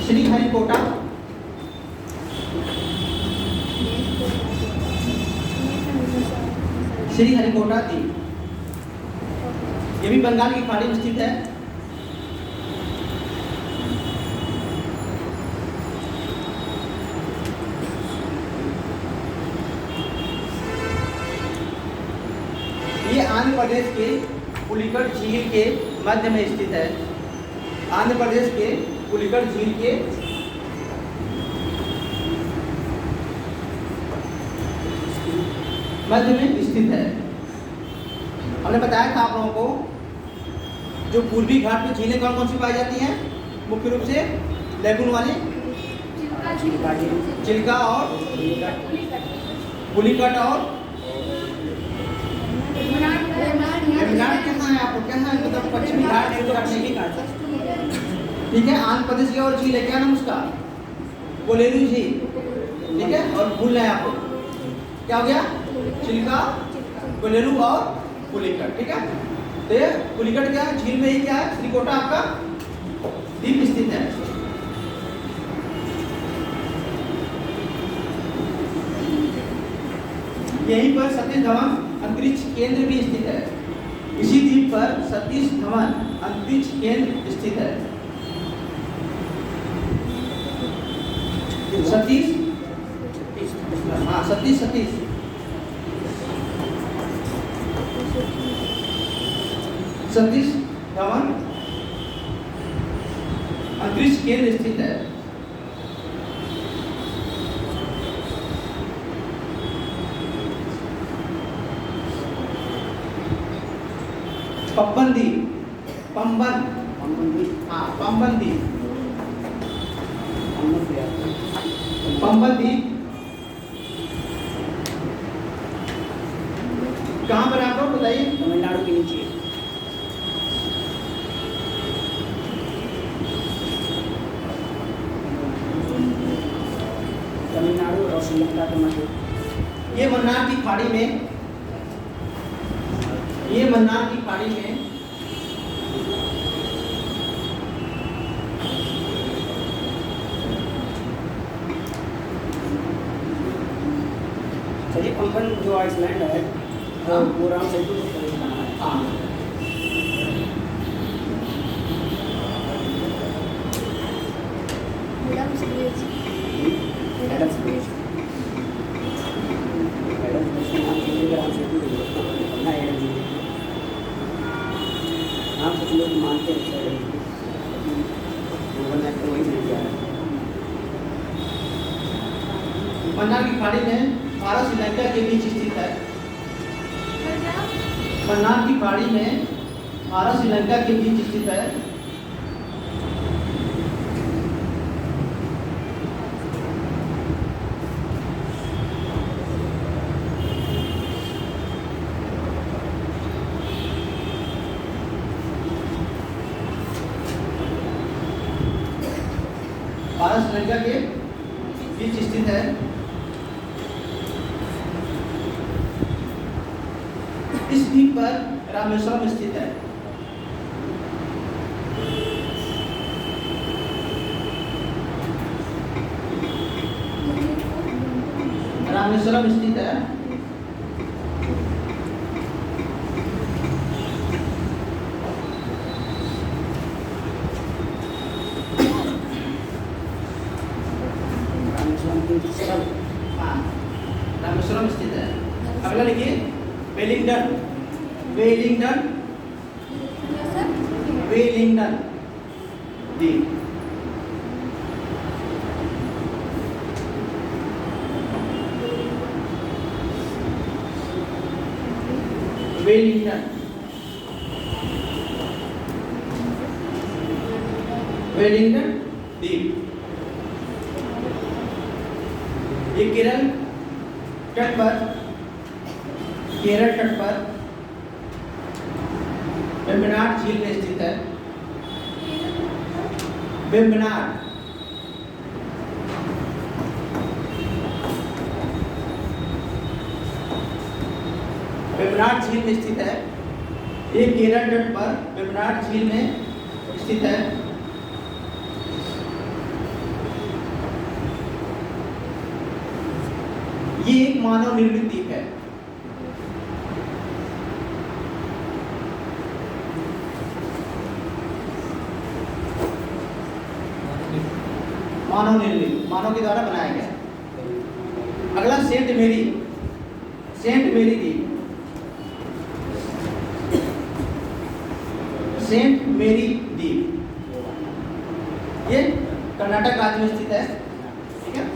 श्रीहरिकोटा, श्रीहरिकोटा द्वीप, ये भी बंगाल की खाड़ी में स्थित है। ये आंध्र प्रदेश के पुलिकट झील के मध्य में स्थित है। आंध्र प्रदेश के पुलिकट झील के मध्य में स्थित है। हमने बताया था आप लोगों को जो पूर्वी घाट में झीलें कौन कौन सी पाई जाती हैं, मुख्य रूप से लेगुन वाली, चिल्का और पुलिकट और वेम्बनाड कहाँ है आपको, क्या है मतलब पश्चिमी घाट ठीक है। आंध्र प्रदेश की और झील है, क्या नाम उसका, कोलेरू झील, ठीक है। और भूल रहे हैं आपको क्या हो गया, चिल्का, कोलेरू और पुलिकट, ठीक है। तो ये पुलिकट क्या झील में ही क्या है, श्रीकोटा आपका द्वीप स्थित है। यहीं पर सतीश धवन अंतरिक्ष केंद्र भी स्थित है। इसी द्वीप पर सतीश धवन अंतरिक्ष केंद्र स्थित है। सतीश, हाँ सतीश सतीश धवन अंतरिक्ष केंद्र स्थित है। पम्बन द्वीप, हाँ पम्बन द्वीप, पम्बन द्वीप कहाँ पर आपको बताइए, तमिलनाडु के नीचे, तमिलनाडु और श्रीलंका के मध्य। ये मन्नार की खाड़ी में, ये मन्नार की खाड़ी में चलिए पंपन जो आइसलैंड है वो राम सेतु बना है। हाँ एडम्स ब्रिज, राम सेतु ना एडम्स ब्रिज नाम कुछ लोग मानते हैं शायद, गूगल मैप पे वही मिल गया है। मन्नार की खाड़ी में भारत श्रीलंका के बीच स्थित है। मन्नार की खाड़ी में भारत श्रीलंका के बीच स्थित है। भारत श्रीलंका के बीच स्थित है। इस द्वीप पर रामेश्वरम स्थित है। रामेश्वरम स्थित है। हाँ रामेश्वरम स्थित है। अगला लिखिए वेलिंगटन, वेलिंगटन, वेलिंगटन द्वीप, वेलिंगटन, वेलिंगटन द्वीप। ये केरल तट पर, केरल तट पर वेम्बनाड झील में स्थित है। वेम्बनाड, वेम्बनाड झील में स्थित है। ये केरल तट पर वेम्बनाड झील में स्थित है। ये एक मानव निर्मित द्वीप है। मानव निर्मित, मानव के द्वारा बनाया गया। अगला सेंट मेरी, सेंट मेरी द्वीप, सेंट मेरी द्वीप, ये कर्नाटक राज्य में स्थित है। ठीक है,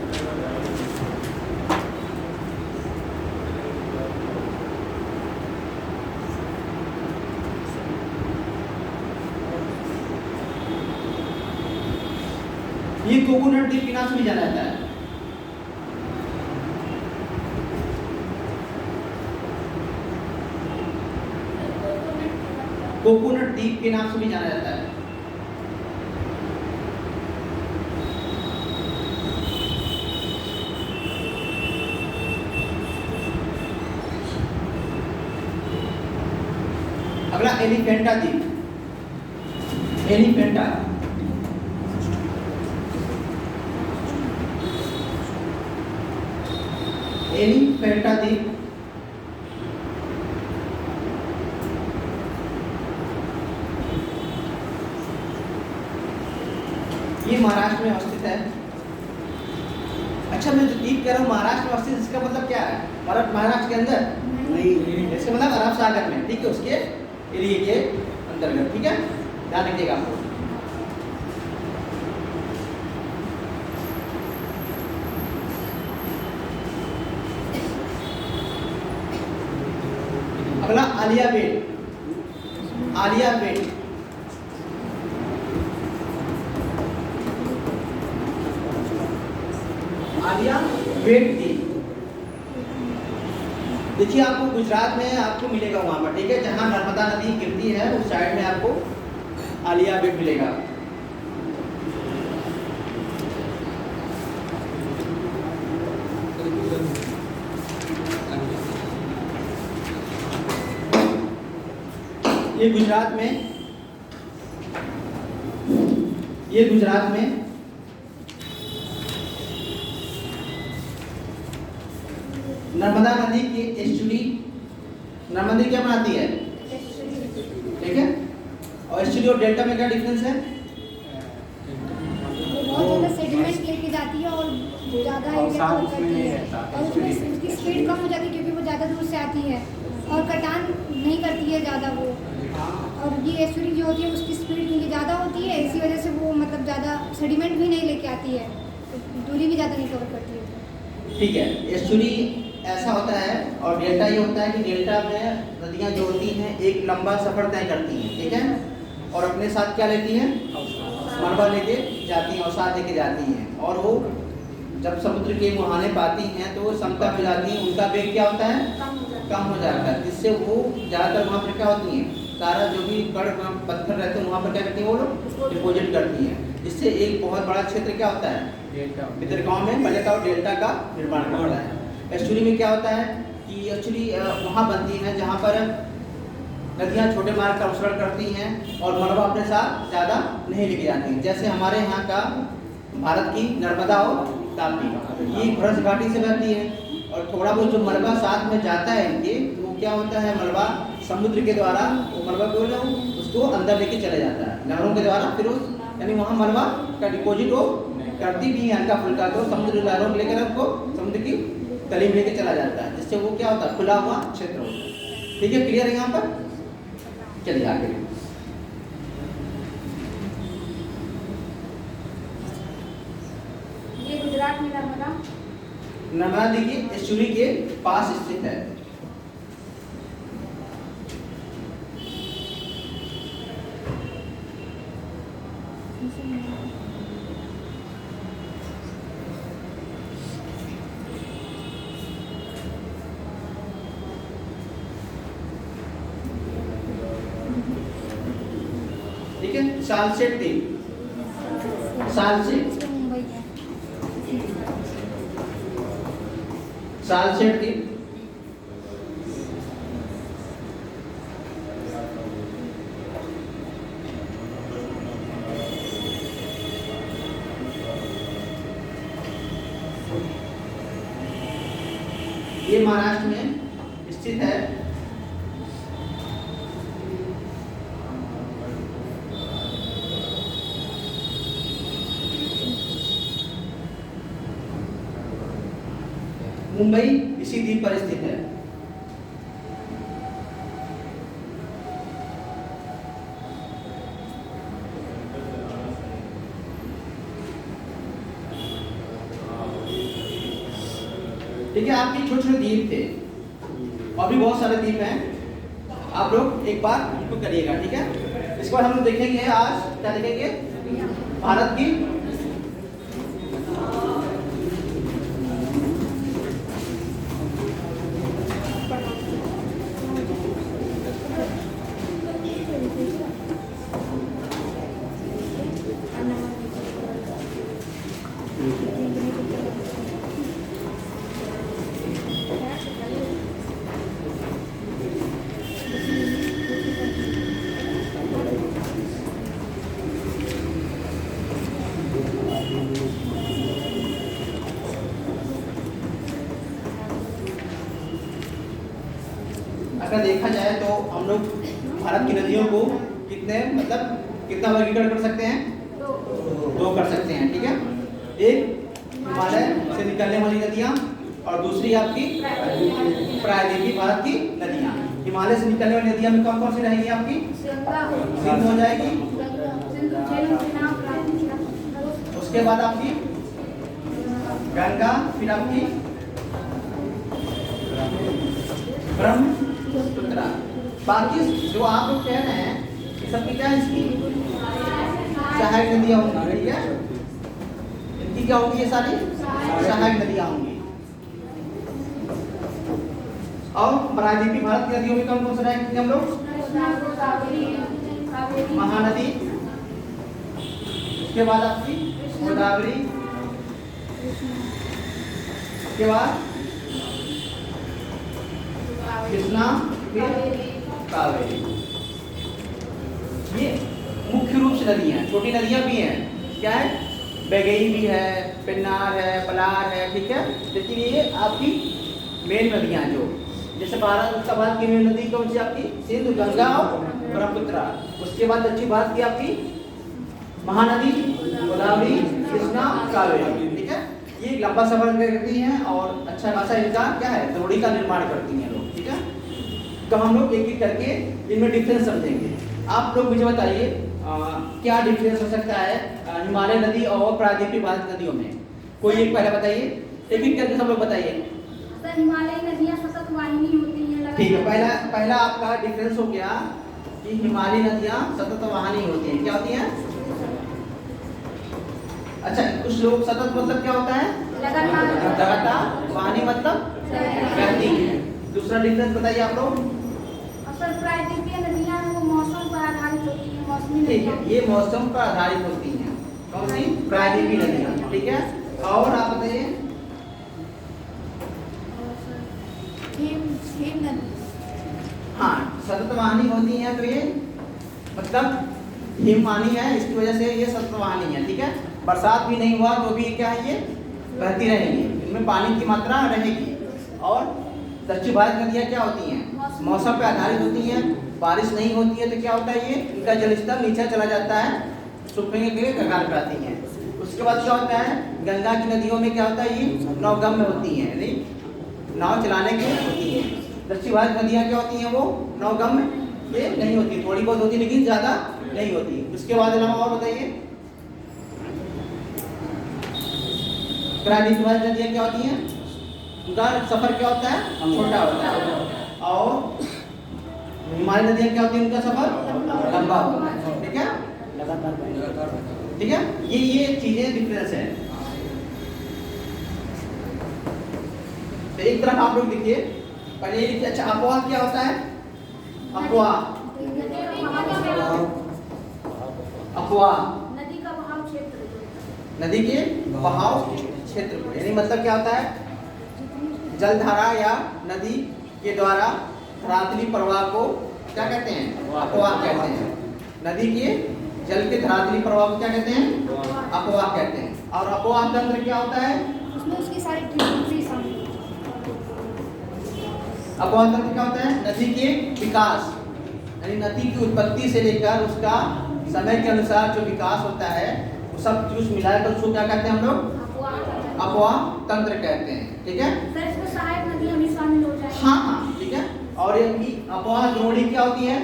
ये कोकोनट द्वीप के नाम से भी जाना जाता है। कोकोनट द्वीप के नाम से भी जाना जाता है। अगला एलिफेंटा द्वीप, एलिफेंटा, एलिफेंटा द्वीप ये महाराष्ट्र में अवस्थित है। अच्छा, मैं जो द्वीप कह रहा हूँ महाराष्ट्र में अवस्थित, इसका मतलब क्या है? महाराष्ट्र के अंदर नहीं, इसका मतलब अरब सागर में, ठीक है, उसके एरिया के अंतर्गत। ठीक है, ध्यान रखिएगा आपको। अगला आलिया बेट, आलिया बेट, आलिया बेट द्वीप। देखिए, आपको गुजरात में आपको मिलेगा वहां पर, ठीक है, जहां नर्मदा नदी गिरती है उस साइड में आपको आलिया बेट मिलेगा। ये गुजरात में, ये गुजरात में नर्मदा नदी की एस्चुरी, नर्मदा क्या बनाती है? ठीक है, और एस्चुरी और डेल्टा में क्या डिफरेंस है? बहुत ज़्यादा सेडिमेंट लेके जाती है और ज़्यादा एरिया कवर करती है, और उसमें उसकी स्पीड कम हो जाती है क्योंकि वो ज़्यादा दूर से आती है और कटान नहीं करती है ज़्यादा वो। और ये एस्चुरी जो होती है उसकी स्पीड क्योंकि ज़्यादा होती है, इसी वजह से वो मतलब ज़्यादा सेडिमेंट भी नहीं लेके आती है, दूरी भी ज़्यादा नहीं कवर करती है। ठीक है, एस्चुरी ऐसा होता है और डेल्टा ये होता है कि डेल्टा में नदियाँ जो होती हैं एक लंबा सफर तय करती हैं, ठीक है, और अपने साथ क्या लेती हैं? मलबा लेके जाती हैं और साथ लेके जाती हैं, और वो जब समुद्र के मुहाने पाती हैं तो वो समतल हो जाती हैं, उनका वेग क्या होता है? कम हो जाता है, जिससे वो ज़्यादातर वहाँ पर क्या होती हैं, सारा जो भी कण पत्थर रहते हैं वहाँ पर क्या करती हैं, वो लोग डिपोजिट करती हैं, जिससे एक बहुत बड़ा क्षेत्र क्या होता है? भितरगांव में मलका और डेल्टा का निर्माण करता है। एस्चुरी में क्या होता है कि एस्चुरी वहाँ बनती है जहाँ पर नदियाँ छोटे मार्ग का अनुसरण करती हैं और मलबा अपने साथ ज़्यादा नहीं लेके जाती हैं। जैसे हमारे यहाँ का भारत की नर्मदा और ताप्ती, ये भ्रश घाटी से बहती है और थोड़ा बहुत जो मलबा साथ में जाता है इनके, तो वो क्या होता है, मलबा समुद्र के द्वारा वो मलबा को उसको अंदर लेके चले जाता है नहरों के द्वारा, फिर उस यानी वहाँ मलबा का डिपोजिट वो करती भी है हल्का फुल्का, तो समुद्र लहरों को लेकर उसको समुद्र की तली में लेके चला जाता है, जिससे वो क्या होता है, खुला हुआ क्षेत्र होता है। ठीक है, क्लियर है यहाँ पर? चलिए आगे। ये गुजरात में नर्मदा, नर्मदा देखिए एस्चुरी के पास स्थित है। ठीक है, सालसेट द्वीप, सालसेट, मुंबई है। सालसेट द्वीप ये महाराष्ट्र में स्थित है। मुंबई इसी द्वीप पर स्थित है। ठीक है, आपके छोटे छोटे द्वीप थे और भी बहुत सारे द्वीप हैं। आप लोग एक बार इनको करिएगा, ठीक है। इसके बाद हम लोग देखेंगे आज क्या देखेंगे, भारत की अगर देखा जाए तो हम लोग भारत की नदियों को कितना वर्गीकरण कर सकते हैं, दो कर सकते हैं, ठीक है। एक हिमालय से निकलने वाली नदियाँ और दूसरी आपकी प्रायद्वीपीय भारत की नदियाँ। हिमालय से निकलने वाली नदियाँ में कौन कौन सी रहेगी आपकी, सिंधु हो जाएगी, उसके बाद आपकी गंगा, फिर आपकी ब्रह्मपुत्र। बाकी जो आप लोग कह रहे हैं ये सब की क्या है, इसकी सहायक नदियाँ होंगी, ठीक है। इनकी क्या होंगी, ये सारी सहायक नदियाँ होंगी। और प्रायद्वीपीय भारत की नदियों में कौन कौन से रहेंगे हम लोग, महानदी, उसके बाद आपकी गोदावरी, उसके बाद कृष्णा, फिर कावेरी। ये मुख्य रूप से नदियाँ हैं। छोटी नदियाँ भी हैं, क्या है, बैगई भी है, पेन्नार है, पलार है, ठीक है। लेकिन ये आपकी मेन नदियाँ जो, जैसे भारत उत्तर भारत की मेन नदी कौन सी आपकी, सिंधु, गंगा और ब्रह्मपुत्र। उसके बाद दक्षिण भारत की आपकी महानदी गोदावरी, कृष्णा, कावेरी, ठीक है। ये लंबा सफर करती हैं और अच्छा खासा इनका क्या है, द्रोणी का निर्माण करती हैं लोग, ठीक है। तो हम लोग एक एक करके इनमें डिफरेंस समझेंगे। आप लोग मुझे बताइए क्या डिफरेंस हो सकता है हिमालय नदी और प्रायद्वीपीय भारत नदियों में, कोई एक पहले बताइए, एक एक करके सब लोग बताइए। सर हिमालय नदियाँ सतत वाहिनी होती हैं। ठीक है, पहला आपका डिफरेंस हो गया कि हिमालय नदियाँ सतत वाहिनी होती हैं। क्या होती हैं, अच्छा कुछ लोग सतत मतलब क्या होता है, लगातार, वाहिनी मतलब बहती है। दूसरा डिफरेंस बताइए आप लोग। सर प्रायद्वीपीय नदियाँ वो मौसम पर आधारित होती हैं, मौसमी ठीक है, ये मौसम पर आधारित होती हैं, कौन सी, प्रायद्वीपीय नदियाँ, ठीक है। और आप बताइए, हाँ सतत वाहिनी होती हैं, तो ये मतलब हिमवाहिनी है, इसकी वजह से ये सतत वाहिनी है, ठीक है। बरसात भी नहीं हुआ तो भी क्या है, ये बहती रहेंगी, इनमें पानी की मात्रा रहेगी। और दक्षिण भारत नदियाँ क्या होती हैं, मौसम पर आधारित होती हैं। बारिश नहीं होती है तो क्या होता है, ये इनका जलस्तर नीचे चला जाता है, सूखने के लिए कगार पर आती हैं। उसके बाद क्या होता है, गंगा की नदियों में क्या होता है, ये नौगम्य होती हैं, यानी नाव चलाने की होती हैं। दक्षिण भारत नदियाँ क्या होती हैं, वो नौगम्य ये नहीं होती, थोड़ी बहुत होती लेकिन ज़्यादा नहीं होती। उसके बाद अलावा और बताइए, प्रायद्वीपीय भारत नदियाँ क्या होती हैं, उनका सफर क्या होता है, छोटा होता है। और हिमालय नदियाँ क्या होती है, उनका सफर लंबा होता है, ठीक है, लगातार, ठीक है। ये चीजें डिफरेंस है। तो एक तरफ आप लोग देखिए, पहले ये लिखिए, अच्छा अपवाह क्या होता है, अपवाह, अपवाह नदी का बहाव क्षेत्र, नदी के बहाव क्षेत्र को, यानी मतलब क्या होता है, जलधारा या नदी के द्वारा धरातली प्रवाह को क्या कहते हैं, अपवाह कहते हैं। नदी के जल के धरातली प्रवाह को क्या कहते हैं, अपवाह कहते हैं। और अपवाह तंत्र क्या होता है, उसमें उसकी सारी ट्रिब्यूटरी शामिल, अपवाह तंत्र क्या होता है? नदी के विकास, यानी नदी की उत्पत्ति से लेकर उसका समय के अनुसार जो विकास होता है वो सब कुछ मिलाकर उसको क्या कहते हैं हम लोग? अपवाह तंत्र कहते हैं। ठीक है, सर इसमें सहायक नदी हम शामिल हो जाए। हाँ हाँ ठीक है। और ये अपवाह द्रोणी क्या होती है?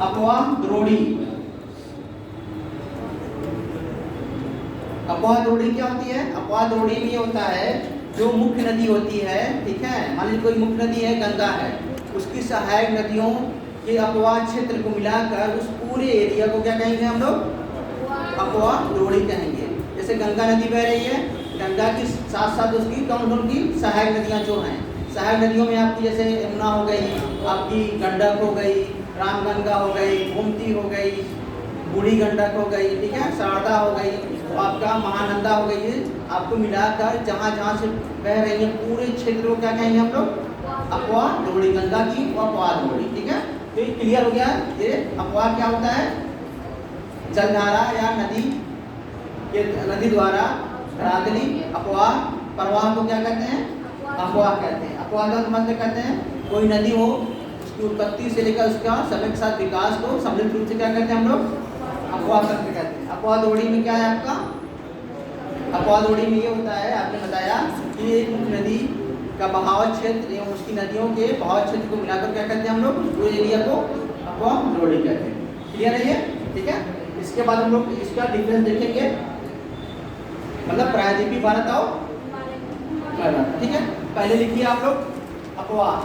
अपवाह द्रोणी, अपवाह द्रोणी क्या होती है? अपवाह द्रोणी में ये होता है जो मुख्य नदी होती है, ठीक है, मान लीजिए कोई मुख्य नदी है गंगा है, उसकी सहायक नदियों के अपवाह क्षेत्र को मिलाकर उस पूरे एरिया को क्या कहेंगे हम लोग? अपवाह द्रोणी कहेंगे। जैसे गंगा नदी बह रही है, गंगा के साथ साथ उसकी कौन कौन की सहायक नदियाँ जो हैं, सहायक नदियों में आपकी जैसे यमुना हो गई, आपकी गंडक हो गई, रामगंगा हो गई, गोमती हो गई, बूढ़ी गंडक हो गई, ठीक है, शारदा हो गई, आपका महानंदा हो गई, आपको मिलाकर जहाँ जहाँ से बह रही है पूरे क्षेत्र को क्या कहेंगे हम लोग? अपवाह द्रोणी, गंगा की अपवाह द्रोणी। ठीक है, तो ये क्लियर हो गया। ये अपवाह क्या होता है? जलधारा या नदी के नदी द्वारा धरातली अपवाह प्रवाह को क्या कहते हैं? अपवाह कहते हैं। अपवाह का मतलब कहते हैं कोई नदी हो उसकी उत्पत्ति से लेकर उसका समय के साथ विकास को सम्मिलित रूप से क्या कहते हैं हम लोग? अपवाह तंत्र कहते हैं। अपवाह द्रोणी में क्या है आपका? अपवाह द्रोणी में ये होता है, आपने बताया कि एक मुख्य नदी का बहाव क्षेत्र एवं उसकी नदियों के बहाव क्षेत्र को मिलाकर क्या कहते हैं हम लोग? उस एरिया को अपवाह द्रोणी कहते हैं। क्लियर है ये? ठीक है, इसके बाद हम लोग इसका डिफरेंस देखेंगे, मतलब प्रायद्वीपीय भारत और भारत। ठीक है, पहले लिखिए आप लोग अपवाह।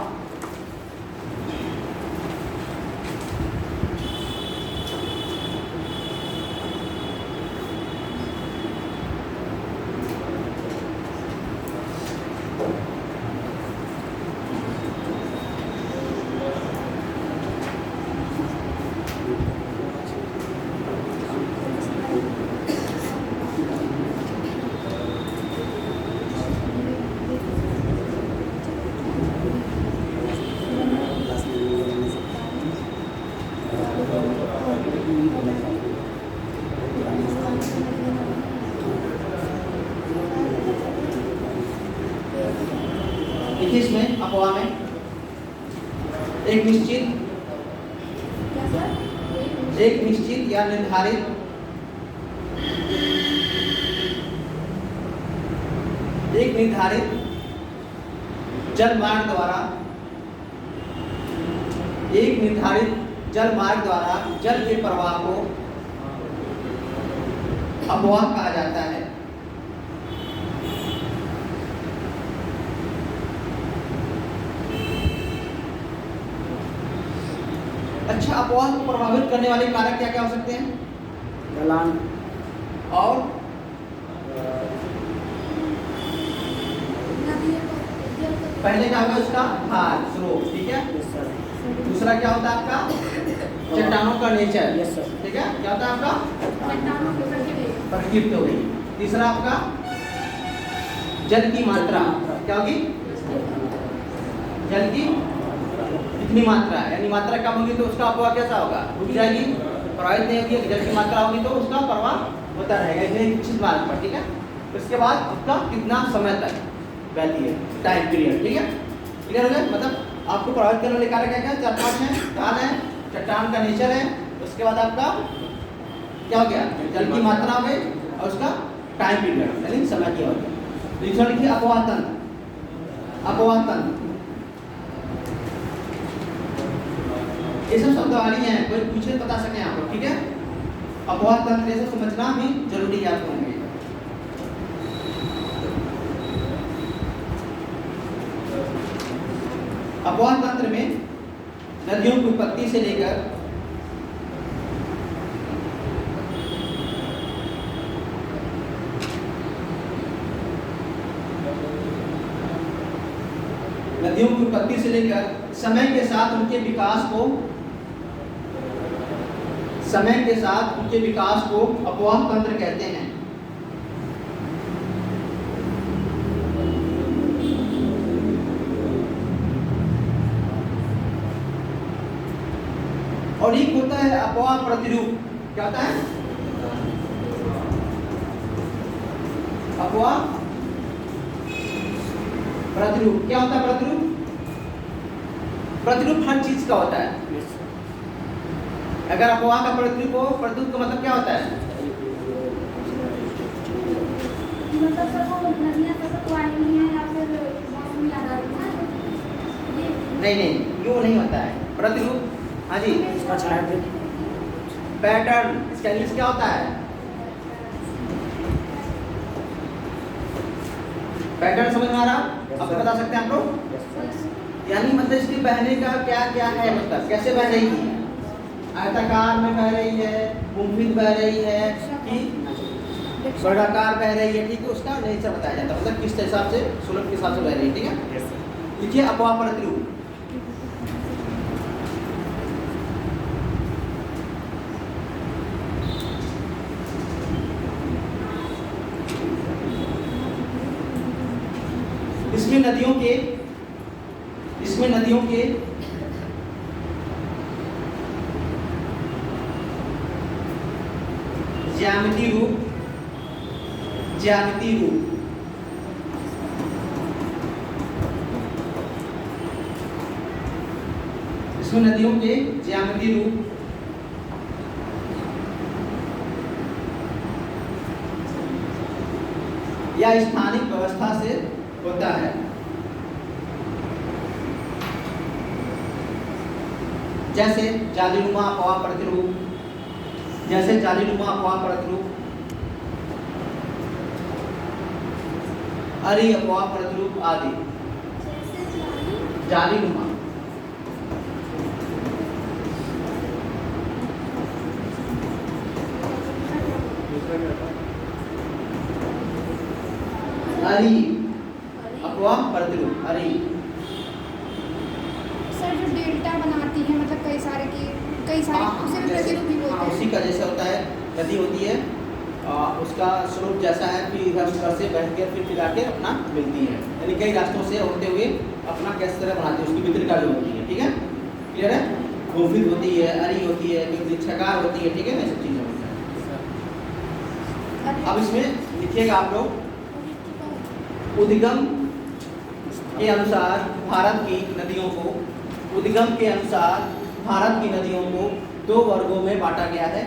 इसमें अपवाह में एक निश्चित या निर्धारित जल मार्ग द्वारा जल के प्रवाह को अपवाह कहा जाता है। अच्छा, अपवाह को प्रभावित करने वाले कारक क्या क्या हो सकते हैं? ढलान और पहले क्या होगा उसका भार, स्रोत, ठीक है। दूसरा क्या होता है आपका? चट्टानों का नेचर, ठीक है, क्या होता है आपका? प्रकृति हो गई। तीसरा आपका जल की मात्रा, क्या होगी? जल की कितनी मात्रा है, यानी मात्रा कम होगी तो उसका अपवाह कैसा होगा? रुक जाएगी, प्रवाहित नहीं होगी। जल की मात्रा होगी तो उसका प्रवाह होता रहेगा एक निश्चित मार्ग पर, ठीक है। उसके बाद उसका कितना समय तक बहती है, टाइम पीरियड, ठीक है। क्लियर हो गया? मतलब आपको प्रभावित करने वाले कारक क्या क्या? 4-5 है, काल है, चट्टान का नेचर है, उसके बाद आपका क्या हो गया? जल की मात्रा में, और उसका टाइम पीरियड यानी समय क्या हो गया। दूसरा लिखिए अपवाह तंत्र। अपवाह तंत्र ये सब शब्दावली है, कोई पूछे बता सके आप लोग, ठीक है। अपवाह तंत्र ये सब समझना भी जरूरी है आपको। अपवाह तंत्र में नदियों की उत्पत्ति से लेकर समय के साथ उनके विकास को अपवाह तंत्र कहते हैं। और एक होता है अपवाह प्रतिरूप। क्या होता है? अपवाह प्रतिरूप क्या होता है? प्रतिरूप प्रतिरूप हर चीज का होता है। अगर अपवाह का प्रतिरूप हो, प्रतिरूप का मतलब क्या होता है? मतलब सर वो नदियाँ सब वाणी है या फिर मौसमी आधारित है? नहीं, यूं नहीं होता है प्रतिरूप। हाँ जी, इसका छाया पैटर्न, इसका इंग्लिश क्या होता है? पैटर्न समझ में आ रहा? आप बता सकते हैं आप लोग? यानी मतलब इसके बहने का क्या क्या है, मतलब कैसे बह रही है? आयताकार में बह रही है, गुंफित बह रही है कि वर्गाकार बह रही है, ठीक है? उसका नेचर बताया जाता है, मतलब किस हिसाब से, सुलभ के हिसाब से बह रही है, ठीक है? देखिए अपवाह प्रतिरूप, इसमें नदियों के ज्यामितीय रूप इसमें नदियों के ज्यामितीय रूप या स्थानिक व्यवस्था से होता है। जैसे जालीनुमा अपवाह प्रतिरूप, अरी अपवाह प्रतिरूप आदि। जालीनुमा अरी अपवाह प्रतिरूप, अरी सर जो डेल्टा बनाती है, मतलब कई सारे उसे भी प्रतिरूप ही बोलते हैं। उसी का जैसे होता है, नदी होती है उसका स्वरूप जैसा है, फिर इधर से बह के फिर आके अपना मिलती है, यानी कई रास्तों से होते हुए अपना कैसे तरह बनाती है, उसकी वितरिका जो होती है, ठीक है? क्लियर है? गोफित होती है, अरी होती है, छकार होती है, ठीक है ना? सब चीज़ें होती है। अब इसमें लिखिएगा आप लोग, उद्गम के अनुसार भारत की नदियों को दो वर्गों में बांटा गया है।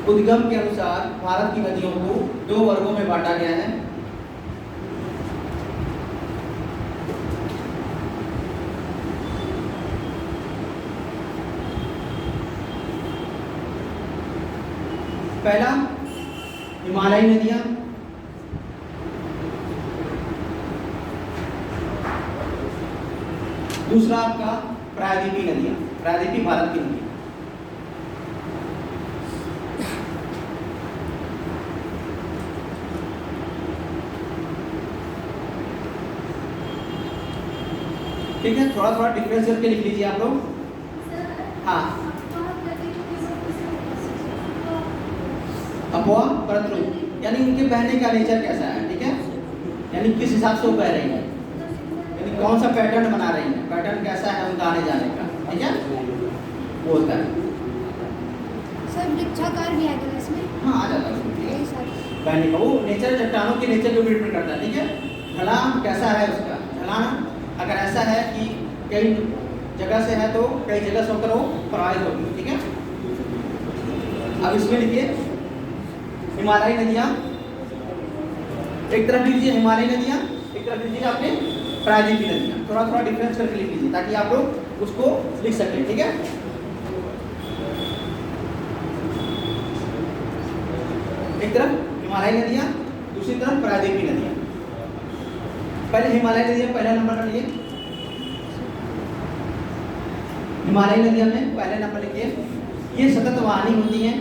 उद्गम के अनुसार भारत की नदियों को दो वर्गों में बांटा गया है। पहला हिमालयी नदियां, दूसरा आपका प्रायद्वीपीय नदियां, प्रायद्वीपीय भारत की नदियां। ठीक है, थोड़ा थोड़ा डिफरेंस करके लिख लीजिए आप लोग। हाँ, अपवाह प्रतिरूप यानी उनके बहने का नेचर कैसा है, ठीक है? यानी किस हिसाब से वो बह रही है, यानी कौन सा पैटर्न बना रही है, पैटर्न कैसा है उनका आने जाने का, ठीक है? वो होता है। सर वृक्षाकार भी आएगा इसमें? हाँ, आ जाता है उसमें, ठीक है? बहने का वो नेचर, चट्टानों के नेचर को डिपेंड करता है, ठीक है? ढलान कैसा है उसका, ढलान अगर ऐसा है कि कई जगह से है तो कई जगह से होकर वो प्रभावित होगी, ठीक है? अब इसमें लिखिए हिमालयी नदियां, एक तरफ लीजिए हिमालयी नदियां, एक तरफ लीजिए आपने प्रायद्वीपीय नदियां। थोड़ा थोड़ा डिफरेंस करके लिख लीजिए ताकि आप लोग उसको लिख सकें, ठीक है? एक तरफ हिमालयी नदियां, दूसरी तरफ प्रायद्वीपीय नदियां। पहले हिमालयी नदियां पहला नंबर पर लिखिए। हिमालयी नदियां में पहले नंबर लिखिए, ये सतत वाहिनी होती हैं।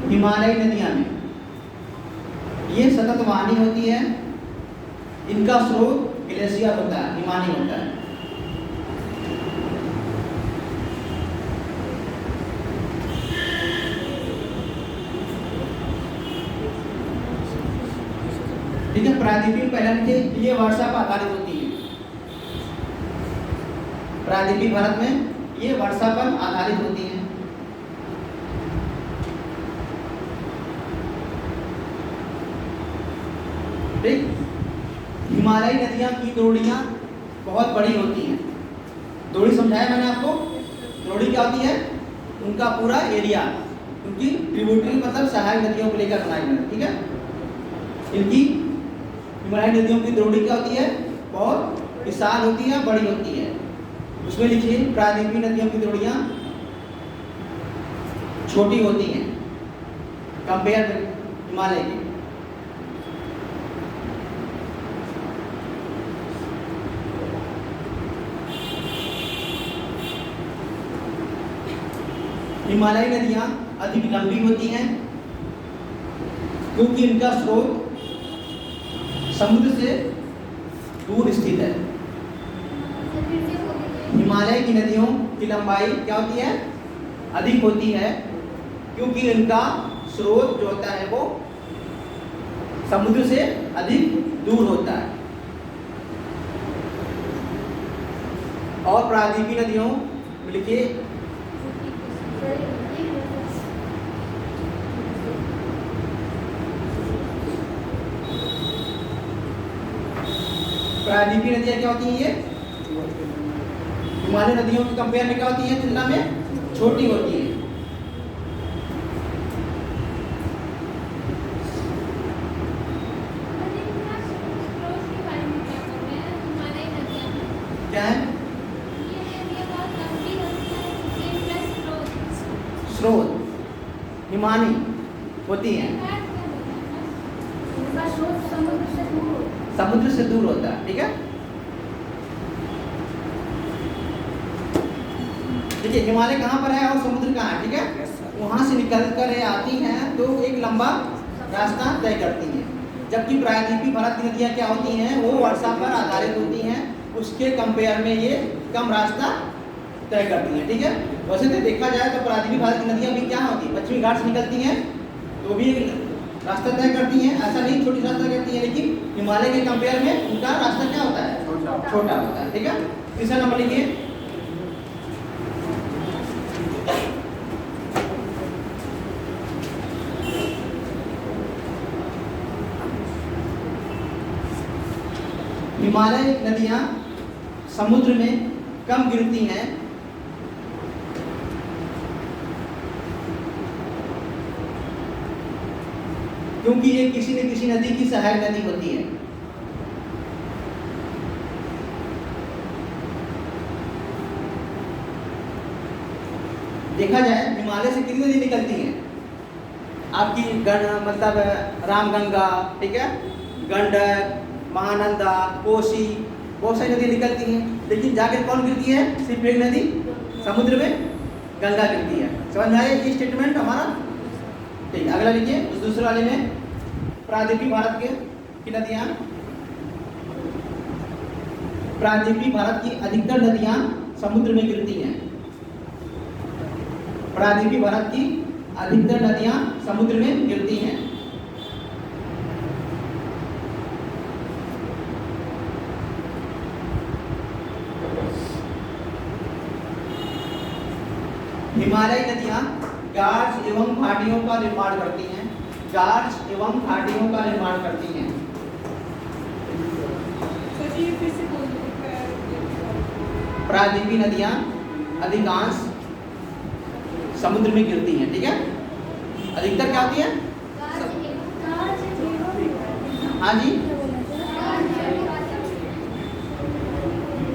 हिमालयी नदियां में ये सतत वाहिनी होती है, इनका स्रोत ग्लेशियर होता है, हिमानी होता है। ठीक है, प्रायद्वीपीय पहला लिखिए, ये वर्षा पर आधारित होती है। प्रायद्वीपीय भारत में ये वर्षा पर आधारित होती हैं। ठीक, हिमालयी नदियां की द्रोणियां बहुत बड़ी होती हैं। द्रोणी समझाया मैंने आपको, द्रोणी क्या होती है, उनका पूरा एरिया, उनकी ट्रिब्यूटरी मतलब सहायक नदियों को लेकर बनाई गई। ठीक है, इनकी हिमालयी नदियों की द्रोणी क्या होती है, बहुत विशाल होती है, बड़ी होती है। उसमें लिखिए प्रायद्वीपीय नदियों की द्रोणियां छोटी होती हैं कंपेयर हिमालय की। हिमालयी नदियां अधिक लंबी होती हैं क्योंकि इनका स्रोत समुद्र से दूर स्थित है। हिमालय की नदियों की लंबाई क्या होती है, अधिक होती है क्योंकि इनका स्रोत जो होता है वो समुद्र से अधिक दूर होता है। और प्रायद्वीपीय नदियों लिखिए प्रायद्वीपीय नदियां क्या होती हैं, ये हिमालय नदियों के कंपेयर में क्या होती है, तुलना में छोटी होती है। क्या है स्रोत, हिमानी होती हैं, समुद्र से दूर होता है। ठीक है, देखिए हिमालय कहाँ पर है और समुद्र कहाँ है। ठीक है, वहां से निकल कर ये आती हैं तो एक लंबा रास्ता तय करती हैं, जबकि प्रायद्वीपीय भारत की नदियाँ क्या होती हैं, वो वर्षा पर आधारित होती हैं, उसके कंपेयर में ये कम रास्ता तय करती हैं। ठीक है, वैसे तो देखा जाए तो प्रायद्वीपीय भारत की नदियाँ भी क्या होती हैं, पश्चिमी घाट से निकलती हैं तो भी रास्ता तय करती हैं, ऐसा नहीं छोटी रास्ता करती है, लेकिन हिमालय के कंपेयर में उनका रास्ता क्या होता है, छोटा होता है। ठीक है, तीसरा नंबर लिखिए हिमालय नदियां समुद्र में कम गिरती हैं क्योंकि ये किसी न किसी नदी की सहायक नदी होती है। देखा जाए हिमालय से कितनी नदी निकलती हैं आपकी, मतलब रामगंगा, ठीक है, गंडक, महानंदा, कोसी, बहुत सारी नदी निकलती हैं, लेकिन जाकर कौन गिरती है, सिर्फ एक नदी समुद्र में, गंगा गिरती है। समझ में आया ये स्टेटमेंट हमारा। ठीक है, अगला लिखिए उस दूसरे वाले में प्रायद्वीपीय भारत की नदियां, प्रायद्वीपीय भारत की अधिकतर नदियां समुद्र में गिरती हैं। प्रायद्वीपीय भारत की अधिकतर नदियां समुद्र में गिरती हैं। हिमालयी नदियां गार्ज एवं घाटियों का निर्माण करती हैं, गार्ज एवं घाटियों का निर्माण करती हैं। प्रायद्वीपीय नदियां अधिकांश समुद्र में गिरती हैं। ठीक है, अधिकतर क्या होती है, हाँ जी,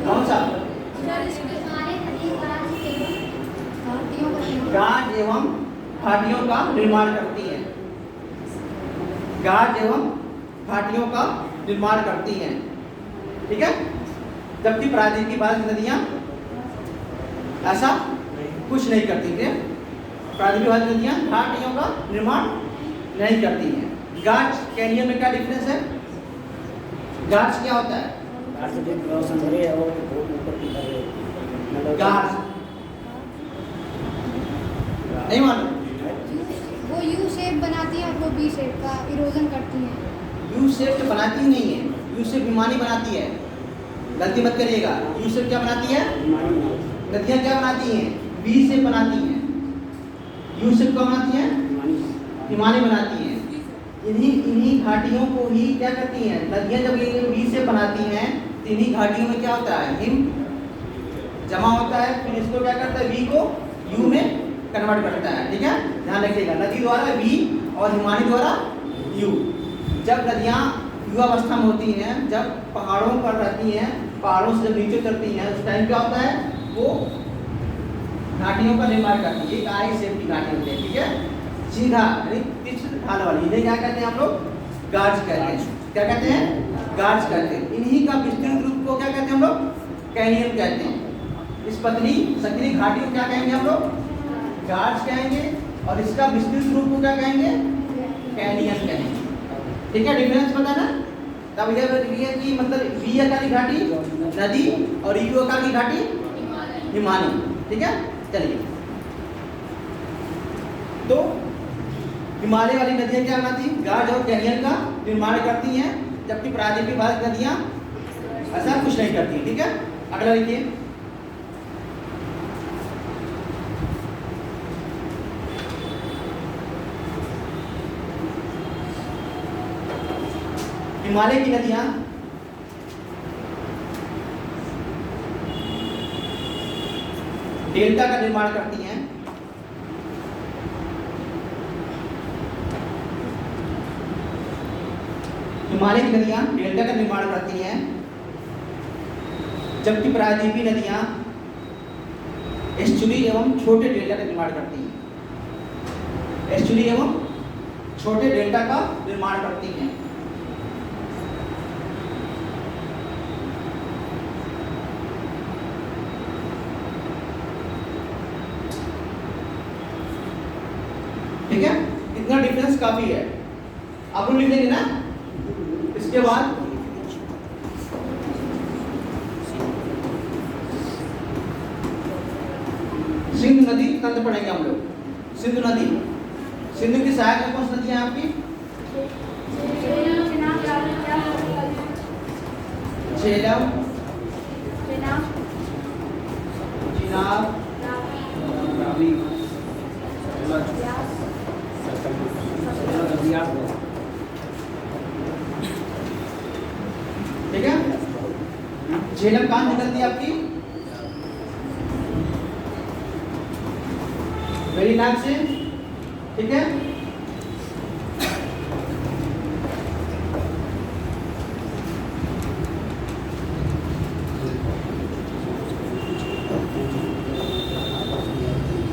कौन सा, गार्ज एवं घाटियों का निर्माण करती है, गार्ज एवं घाटियों का निर्माण करती हैं। ठीक है, जबकि प्रायद्वीपीय भारत की नदियां ऐसा कुछ नहीं करती थी। प्रायद्वीपीय भारत की नदियां घाटियों का निर्माण नहीं करती हैं। गार्ज कैनियन में क्या डिफरेंस है, गार्ज क्या होता है, गार्ज नहीं मालूम, वो यू शेप बनाती है और वो बी शेप का इरोजन करती है। यू शेप बनाती नहीं है, यू शेप हिमानी बनाती है, गलती मत करिएगा। यू शेप क्या बनाती है, नदियां क्या बनाती हैं? वी से बनाती हैं। यू से क्या बनाती हैं? हिमानी बनाती हैं। इन्हीं घाटियों को ही क्या करती हैं? नदियां जब ये वी से बनाती हैं तो इन्हीं घाटियों में क्या होता है? हिम जमा होता है, फिर इसको क्या करता है? वी को यू में कन्वर्ट करता है। ठीक है, ध्यान रखिएगा। नदी द्वारा वी और हिमानी द्वारा यू। जब नदियां युवावस्था में होती हैं, जब पहाड़ों पर रहती हैं, पहाड़ों से जब नीचे उतरती हैं, उस टाइम क्या होता है? वो घाटियों का निर्माण करती है। एक आई शेप की घाटी होती है। ठीक है, सीधा यानी तीक्ष्ण ढाल वाली। इन्हें क्या कहते हैं हम लोग? गार्ज कहते हैं। क्या कहते हैं? गार्ज कहते हैं। इन्हीं का विस्तृत रूप को क्या कहते हैं हम लोग? कैनियन कहते हैं। इस पतली संकरी घाटी को क्या कहेंगे हम लोग? गार्ज कहेंगे। और इसका विस्तृत रूप को क्या कहेंगे? कैनियन कहेंगे। ठीक है, डिफरेंस पता ना? तब यह कि मतलब वी आकार की घाटी नदी और यू आकार की घाटी हिमानी। ठीक है, चलिए। तो हिमालय वाली नदियां क्या बनाती? गार्ज और कैनियन का निर्माण करती हैं, जबकि प्रायद्वीपीय भारत नदियां ऐसा कुछ नहीं करती। ठीक है, अगला देखिए। हिमालय की नदियां डेल्टा का निर्माण करती हैं। हिमालय की नदियां डेल्टा का निर्माण करती हैं, जबकि प्रायद्वीपीय नदियां एस्चुरी एवं छोटे डेल्टा का निर्माण करती हैं। एस्चुरी एवं छोटे डेल्टा का निर्माण करती हैं। ठीक है, इतना डिफरेंस काफी है। आप लोग लिख लेंगे ना? इसके बाद सिंधु नदी तंत्र पढ़ेंगे हम लोग। सिंधु नदी, सिंधु की सहायक कौन सी नदी है आपकी? झेलम, चिनाब, रावी, ठीक है। झेलम कहाँ निकलती है आपकी? वेरीनाग से। ठीक है,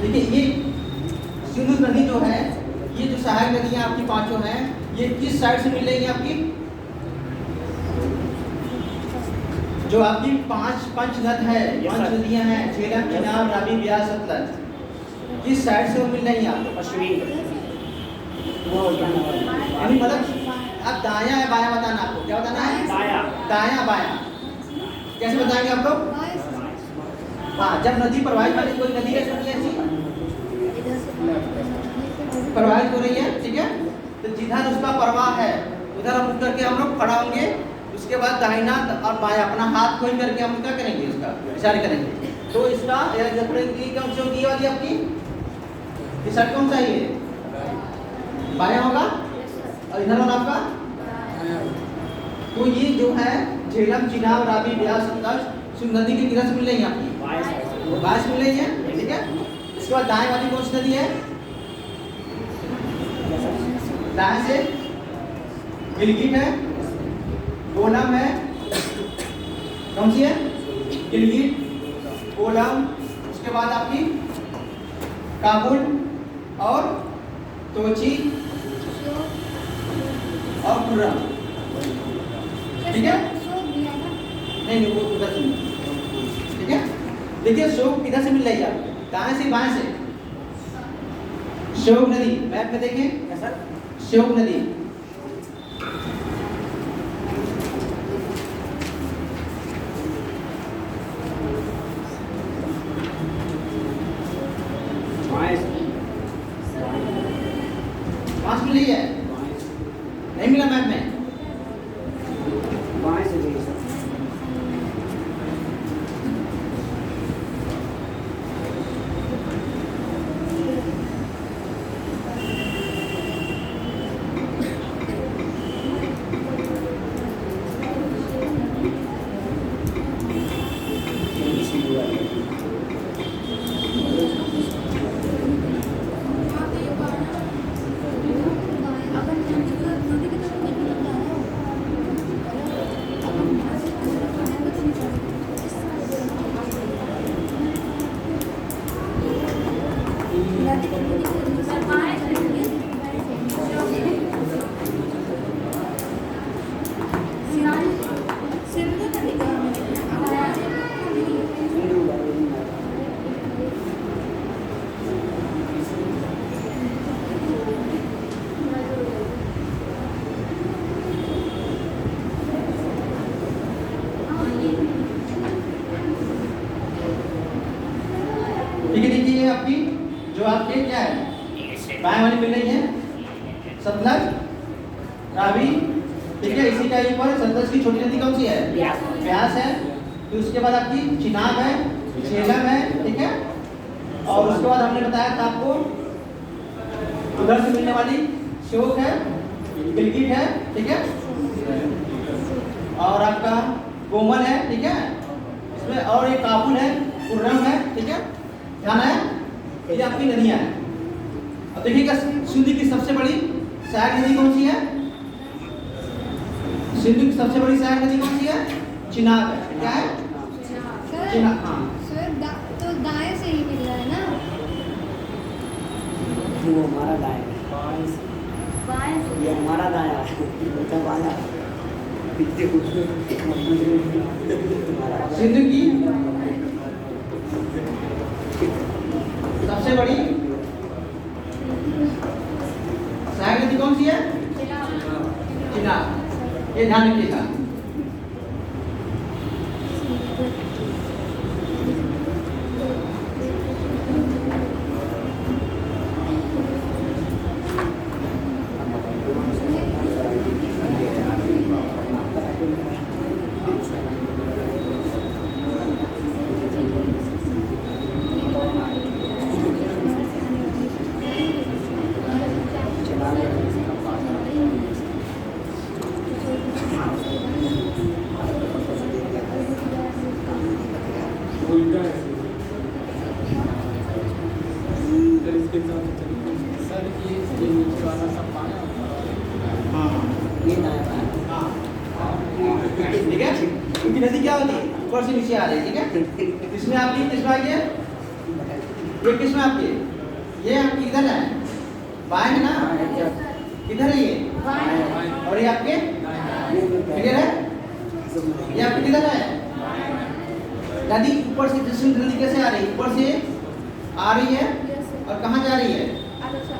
देखिए ये सिंधु नदी जो है, ये जो सहायक नदियां आपकी पांचों हैं, ये किस साइड से मिल रही है आपकी? जो आपकी पंच नद है, पांच नदियां हैं, झेलम, चिनाब, रावी, ब्यास, सतलज, किस साइड से वो मिल रही है आपको? पश्चिमी। यानी मतलब आप दायां या बायां बताना आपको। क्या बताना है? दायां। दायां बायां कैसे बताएंगे आप लोग? हाँ, जब नदी प्रवाहित वाली कोई नदी है ऐसी प्रवाहित हो रही है, ठीक है, तो जिधर उसका प्रवाह है उधर हम उठ करके हम लोग खड़ा होंगे। उसके बाद दाहिना और बायां अपना हाथ खोल करके हम क्या करेंगे? उसका इशारा करेंगे। तो इसका कौन सी होगी वाली आपकी? इस साइड कौन सा है? ये बायां होगा और इधर वाला आपका। तो ये जो है झेलम, चिनाब, रावी, ब्यास, सतलज सिंधु नदी की किधर से मिल रही है आपकी? बायां से मिल रही है। ठीक है, इसके बाद दाएं वाली कौन सी नदी है? दाएं से गिलगिट है, कोलम है। कौन सी है? गिलगिट, कोलम, उसके बाद आपकी काबुल और तोची और खुर्रम। ठीक है, नहीं वो उधर से। ठीक है, देखिए शोक किधर से मिल रही है आपको? दाएं से बाएं से? शोक नदी मैप में देखें ऐसा, शोक नदी पास मिली है? नहीं मिला मैप में? मिल रही है, सतलज, रावी, ठीक है। इसी टाइप पर सतलज की छोटी नदी कौन सी है? ब्यास है। फिर उसके बाद आपकी चिनाब है, झेलम है, ठीक है। और उसके बाद हमने बताया था आपको उधर से मिलने वाली श्योक है, गिलगित है, ठीक है। और आपका कोमल है, ठीक है। इसमें और एक काबुल है, कुर्रम है, ठीक है। ध्यान है, ये आपकी नदियां हैं। अब देखिएगा सिंधु की सबसे बड़ी सहायक नदी कौन सी है? सिंधु की सबसे बड़ी सहायक नदी कौन सी है? चिनाब है। क्या है? चिनाब। हाँ, तो दाएं से ही मिल रहा है ना? वो हमारा दाया है, ये हमारा दाया है, मतलब वाला सिंधु की सबसे बड़ी सहायक नदी कौन सी है? चिनाब। ये ध्यान रखिएगा। ठीक है, क्योंकि नदी क्या होती है? ऊपर से नीचे आ रही है, ठीक है। इसमें आपकी किसमें आई है? ये किसमें आपकी? ये आपकी इधर है, बाएं है ना? किधर है ये? और ये आपके किधर है? ये आपके किधर है? नदी ऊपर से सिंधु नदी कैसे आ रही है? ऊपर से आ रही है और कहाँ जा रही है?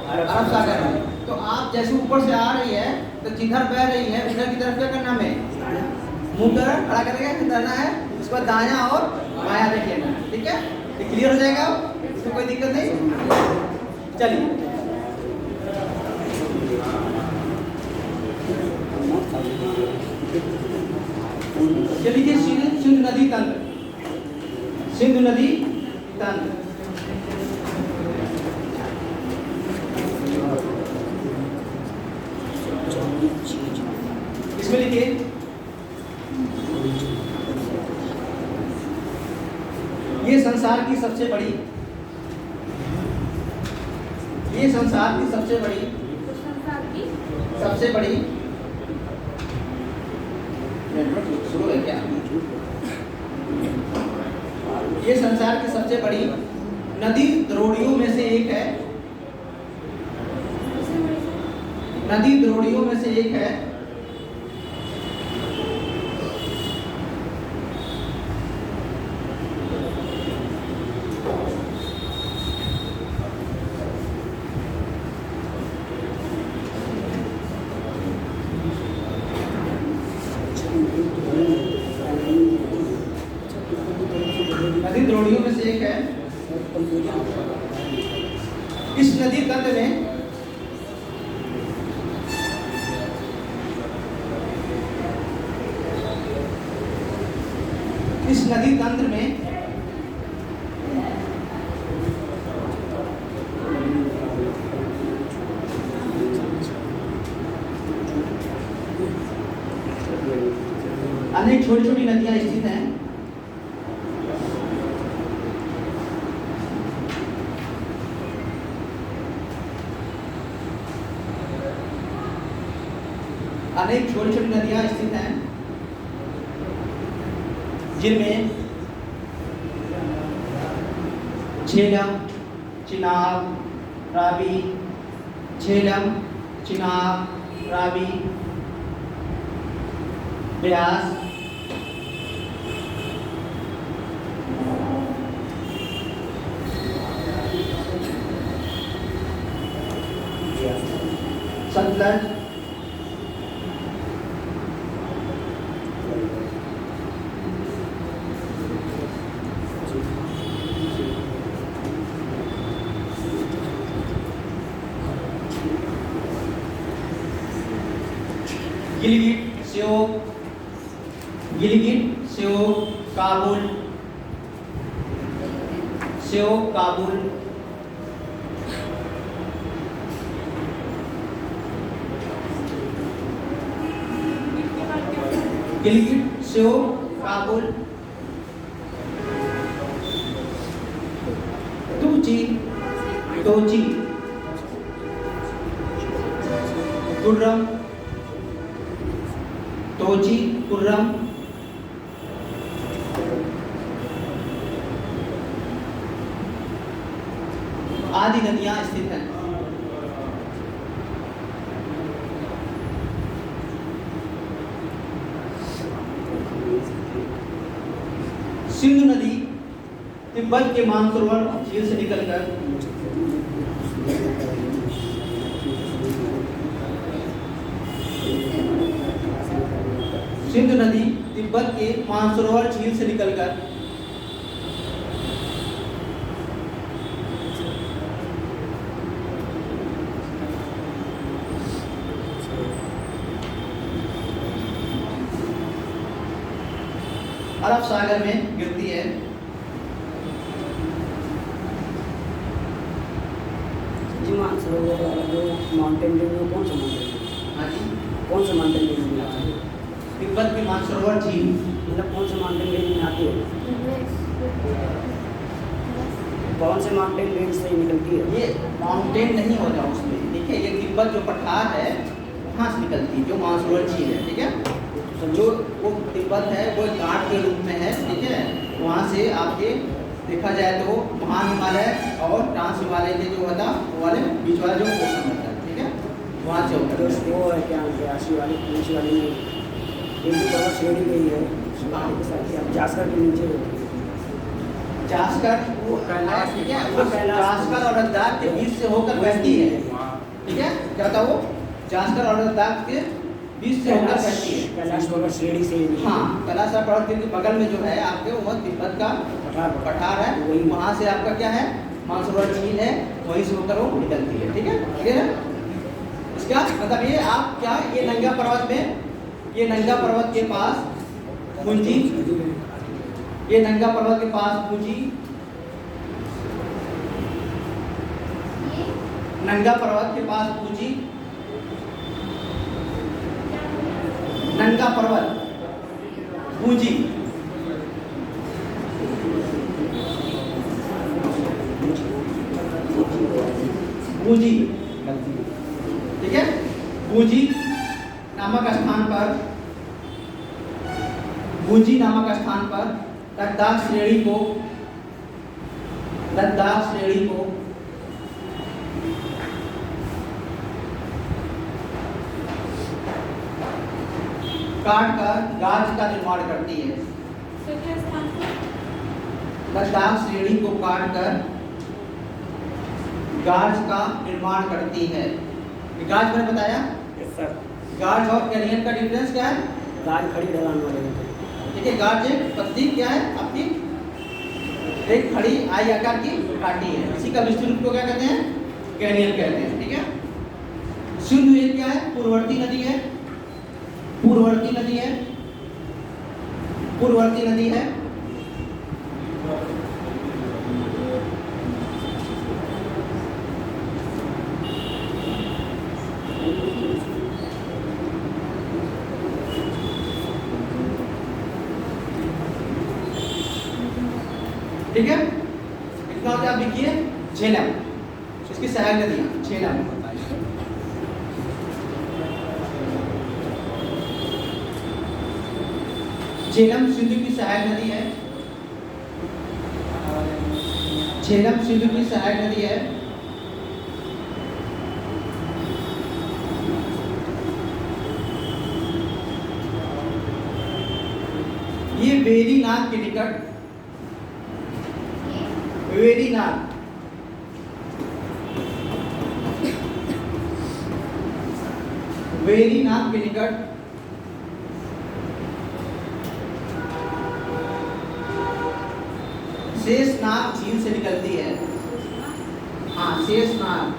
अरब सागर में। तो आप जैसे ऊपर से आ रही है तो जिधर बह रही है उधर की तरफ क्या करना हमें? मुंह कर खड़ा करके करना है। उसके बाद दायां और बायां देख लेना है, ठीक है। ये क्लियर हो जाएगा, इसमें कोई दिक्कत नहीं। चलिए लिखिए सिंधु नदी तंत्र। सिंधु नदी तंत्र इसमें लिखिए ये संसार की सबसे बड़ी शुरू है क्या? ये संसार की सबसे बड़ी नदी द्रोणियों में से एक है। नदी द्रोणियों में से एक है। नदी द्रोणियों में से एक है। इस नदी तंत्र में अनेक छोटी छोटी नदियां स्थित हैं। अनेक छोटी छोटी नदियां स्थित हैं जिनमें झेलम, चिनाब, रावी, झेलम, चिनाब, रावी, ब्यास, सतलज, गिलगिट सेओ काबुल गिलगिट सेओ काबुल टोची कुर्रम आदि नदियां स्थित हैं। सिंधु नदी तिब्बत के मानसरोवर झील से निकलकर सिंधु नदी तिब्बत के मानसरोवर झील से निकलकर अरब सागर में गिरती है। जी मानसरोवर वाला जो माउंटेन रेंज में कौन सा माउंटेन? हाँ जी, कौन सा माउंटेन रेंज में आता है? तिब्बत की मानसरोवर झील। मतलब कौन सा माउंटेन रेंज में आती है? कौन से माउंटेन रेंज से निकलती है? ये माउंटेन नहीं होता उसमें, देखिए ये तिब्बत जो पठार है वहाँ से निकलती है, जो मानसरोवर झील है, ठीक है। तो जो वो तिब्बत है वो घाट के रूप में है, ठीक है। वहाँ से आपके देखा जाए तो महान हिमालय और ट्रांस हिमालय के जो होता वो वाले बीच वाला जो पोर्शन होता है, ठीक है, वहाँ से होता है। वो है क्या आशी वाली पुलिस वाली एक भी पर्वत श्रेणी गई है के साथ ही जासकर के नीचे होती है। जासकर वो कैलाश, ठीक है, वो जासकर और लद्दाख के बीच से होकर बहती है, ठीक है। क्या होता है वो जासकर और लद्दाख के बीच से होकर बहती है। कैलाश पर्वत श्रेणी से हाँ, कैलाश पर्वत के बगल में जो है आपके वो तिब्बत का पठार है, वही वहाँ से आपका क्या है मानसरोवर झील है, वहीं से होकर वो निकलती है, ठीक है, क्लियर है। इसका मतलब ये आप क्या ये नंगा पर्वत में, ये नंगा पर्वत के पास पुंजी, ये नंगा पर्वत के पास पुंजी, नंगा पर्वत के पास पुंजी, नंगा पर्वत पूंजी, पूंजी, ठीक है, पूंजी नामक स्थान पर, पूंजी नामक स्थान पर लद्दाख श्रेणी को काट कर गाज का निर्माण करती है। लद्दाख श्रेणी को काट कर गाज का निर्माण करती है। गाज मैंने बताया, गाज और कैनियन का डिफरेंस क्या है? गाज खड़ी ढलान वाले होते हैं, ठीक है। गाज एक पतली क्या है आपकी एक खड़ी आई आकार की घाटी है, इसी का विस्तृत रूप को क्या कहते हैं? कैनियन कहते हैं, ठीक है। सिंधु ये क्या है? पूर्ववर्ती नदी है, पूर्ववर्ती नदी है, पूर्ववर्ती नदी है। ठीक है, इतना होता है। आप लिखिए झेलम, इसकी सहायक नदियां झेलम, झेलम सिंधु की सहायक नदी है, झेलम सिंधु की सहायक नदी है। ये वेरीनाग के निकट, वेरीनाग, वेरीनाग के निकट शेषनाग झील से निकलती है। हाँ, शेषनाग,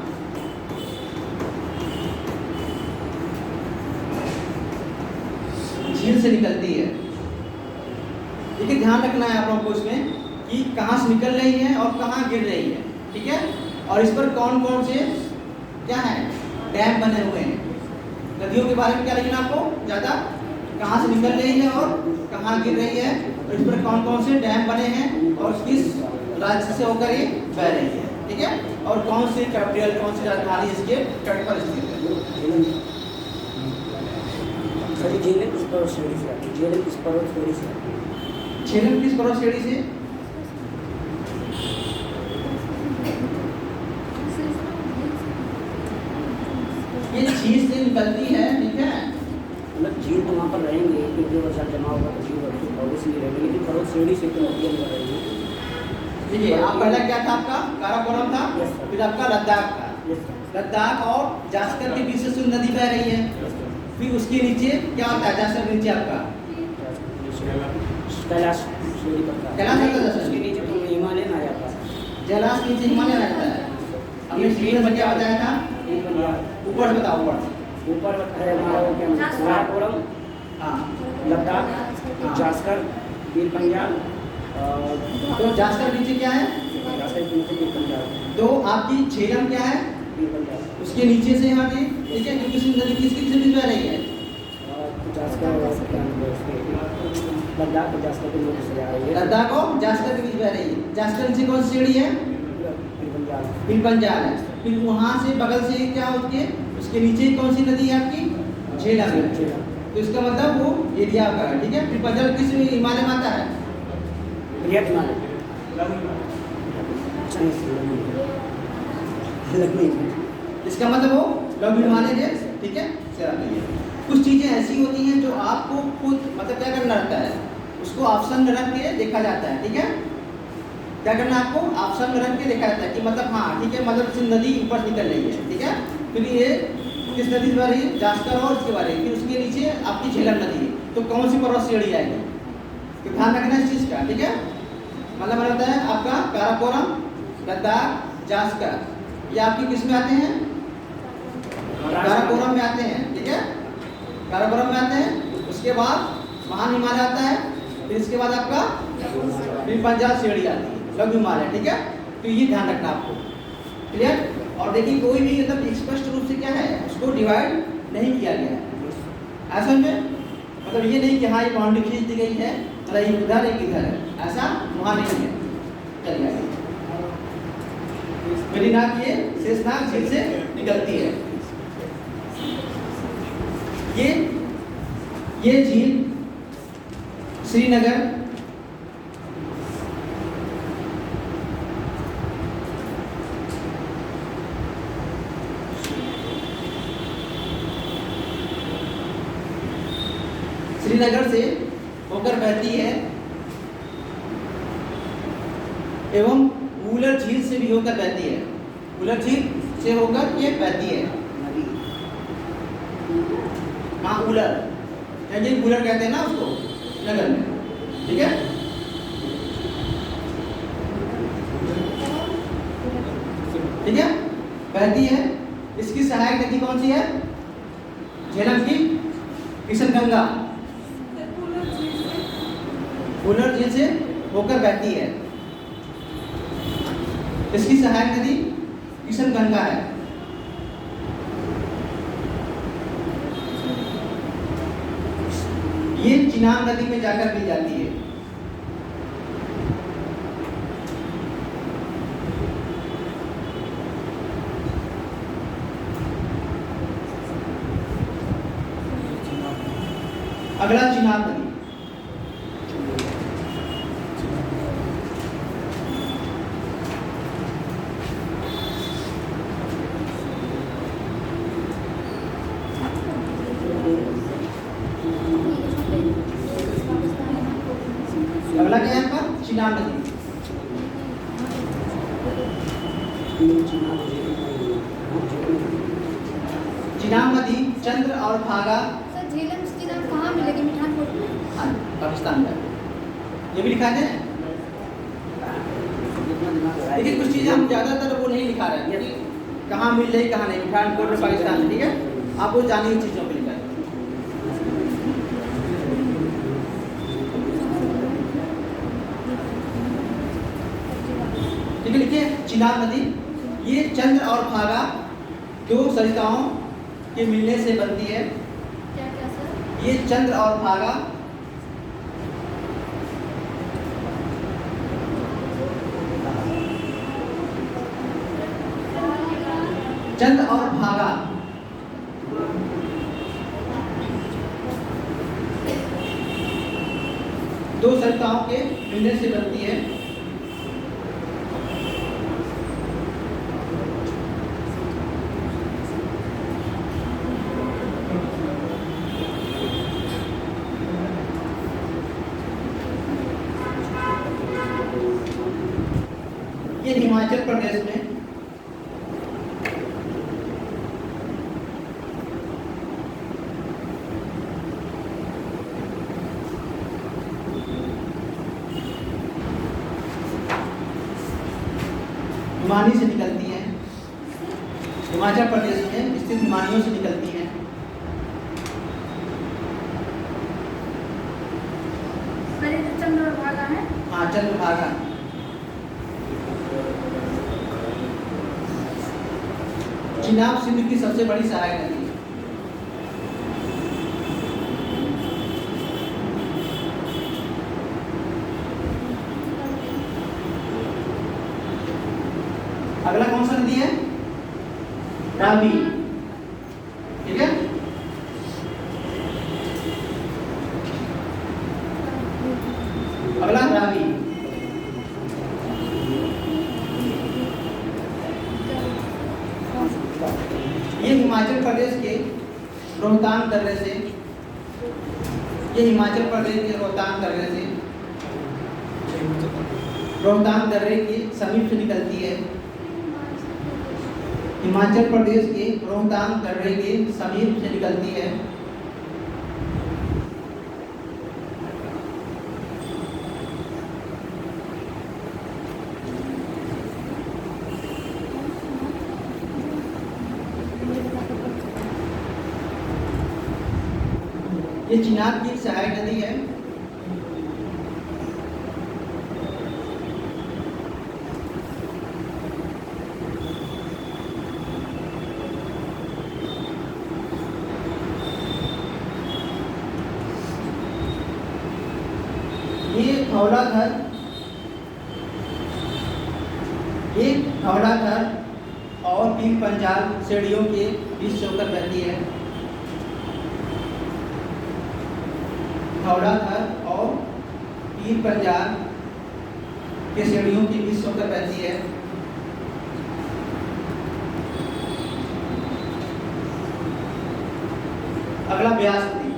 झील से निकलती है। ठीक है, ध्यान रखना है आप लोगों को इसमें कि कहाँ से निकल रही है और कहाँ गिर रही है। ठीक है, और इस पर कौन कौन से क्या है डैम बने हुए हैं। नदियों के बारे में क्या लिखना आपको ज़्यादा, कहाँ से निकल रही है और कहाँ गिर रही है, और इस पर कौन कौन से डैम बने हैं और किस राज्य से होकर ये बह रही है। ठीक है, और कौन सी कैपिटल, कौन सी राजधानी इसके तट पर स्थित है। सर झेलम किस पर्वत श्रेणी से आती है? झेलम किस पर्वत श्रेणी से आती है? झेलम किस पर्वत श्रेणी से? ये झील से निकलती है। ठीक है, मतलब झील तो वहाँ पर रहेंगे क्योंकि वर्षा जमा होगा तो झील पर्वत से रहेंगे, लेकिन पर्वत श्रेणी से तो नदियाँ निकल रहेंगी। देखिए आप पहला क्या था आपका काराकोरम था, Yes, sir. फिर आपका लद्दाख था। Yes, sir. लद्दाख और जास्कर के बीच से सुन नदी बह रही है। Yes, sir. फिर उसके नीचे क्या होता है, जास्कर के नीचे आपका कैलाश श्रेणी पड़ता है। कैलाश आता है, उसके नीचे तो हिमालयन आ जाता है। जलाश के नीचे हिमालय रहता है। हमने सीढ़ी में क्या बताया था, ऊपर से बताओ। ऊपर है हमारा वो क्या काराकोरम, हाँ, लद्दाख, जास्कर, पीर पंजाल, तो जास्कर नीचे क्या है, जास्कर के नीचे पीर पंजाल, तो आपकी झेलम क्या है पीर पंजाल, उसके नीचे से यहाँ पे। ठीक है, क्योंकि सुन नदी किसके बीच बह रही है, जास्कर क्या नाम है उसके, लद्दाख और जास्कर के नीचे से आ रही है। लद्दाख और जास्कर के बीच बह रही है। जास्कर नीचे कौन सी सीढ़ी है, पीर पंजाल। फिर पंजाल है। फिर वहाँ से बगल से क्या होती है, उसके नीचे कौन सी नदी है आपकी, झेलम है। तो इसका मतलब वो एरिया का है। ठीक है, फिर पंजाल किस हिमालय में आता है, बृहत हिमालय। इसका मतलब वो लघु हिमालय है। ठीक है, कुछ चीज़ें ऐसी होती हैं जो आपको खुद मतलब क्या करना रहता है, उसको ऑप्शन में रख के देखा जाता है। ठीक है, क्या करना है आपको, ऑप्शन में रख के देखा जाता है कि मतलब हाँ ठीक है, मतलब इस नदी ऊपर निकल रही है। ठीक है, फिर ये किस नदी से बह रही है, जास्कर और उसके बारे में, फिर उसके नीचे आपकी झेलम नदी है। तो कौन सी पर्वत श्रेणी आएगी, तो ध्यान रखना इस चीज़ का। ठीक है, मतलब होता है आपका काराकोरम, लद्दाख, जास्कर, ये आपकी किस में आते हैं, काराकोरम में आते हैं। ठीक है, काराकोरम में आते हैं। उसके बाद महान हिमालय आता है, फिर इसके बाद आपका फिर पंजाब श्रेणी आती है, लघु हिमालय। ठीक है, तो ये ध्यान रखना आपको। क्लियर, और देखिए कोई भी मतलब स्पष्ट रूप से क्या है उसको डिवाइड नहीं किया गया है। ऐसा में मतलब ये नहीं कि हाँ ये बाउंड्री खींच दी गई है, मतलब एक इधर एक इधर है, ऐसा वहाँ नहीं है। चलिए आगे, वेरीनाग ये शेषनाग झील से निकलती है। ये झील श्रीनगर, श्रीनगर से होकर बहती है एवं वुलर झील से भी होकर बहती है। वुलर झील से होकर ये बहती है नदी। हाँ, वुलर यानी वुलर कहते हैं ना उसको नगर में। ठीक है, ठीक है, बहती है। इसकी सहायक नदी कौन सी है, झेलम की किशनगंगा वुलर झील से होकर बहती है। इसकी सहायक नदी किशनगंगा है। ये चिनाब नदी में जाकर मिल जाती है। अगला चिनाब नदी, अगला क्या है आपका चिनाब नदी। चिनाब नदी चंद्र और भागा सर झेलम चिनाब कहाँ मिलेगी, मिठानपुर में? हाँ, पाकिस्तान में ये भी लिखा है। देखिए कुछ चीज़ें हम ज़्यादातर वो नहीं लिखा रहे हैं कि कहाँ मिल रही कहाँ नहीं, मिठानपुर में पाकिस्तान में। ठीक है, आपको जानी हुई चीज़ों पर लिखा है। चिनाब नदी, ये चंद्र और भागा दो सरिताओं के मिलने से बनती है। क्या क्या सर? ये चंद्र और भागा चंद्र और भागा दो सरिताओं के मिलने से बनती है। ये हिमाचल प्रदेश में हिमानी से निकलती हैं। हिमाचल प्रदेश में स्थित हिमानियों से निकलती हैं। सर ये जो चंद्र और भागा है, हाँ, चंद्रभागा। चिनाब सिंध की सबसे बड़ी सहायक नदी है। अगला कौन सा नदी है? रावी। ठीक है, अगला रावी। ये हिमाचल प्रदेश के रोहतांग दर्रे से, ये हिमाचल प्रदेश के रोहतांग दर्रे से, रोहतांग दर्रे के समीप से निकलती है। हिमाचल प्रदेश के रोहतांग दर्रे के समीप से निकलती है। ये चिनाब की सहायक नदी है। ये धौलाधर, ये धौलाधर और पीर पंजाल सीढ़ियों के बीच से होकर बहती है। धौलाधर और पीर पंजाल के सीढ़ियों के बीच से होकर बहती है। अगला ब्यास नदी।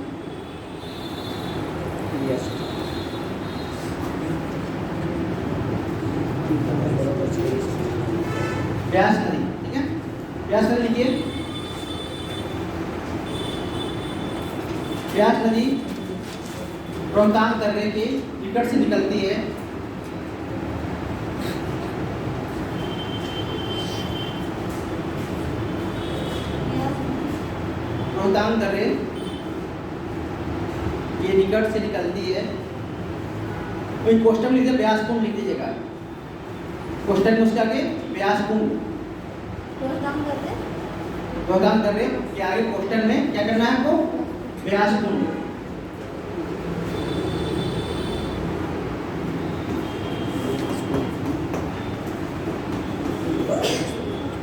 ब्यास नदी, ठीक है, ब्यास नदी लिखिए। ब्यास नदी रोहतांग दर्रे के निकट से निकलती है। रोहतांग दर्रे ये निकट से निकलती है। कोई क्वेश्चन लिख दे, ब्यास कुंड लिख दीजिएगा। क्वेश्चन में उसके आगे ब्यास कुंड, रोहतांग दर्रे के आगे क्वेश्चन में क्या करना है आपको? ब्यास कुंड।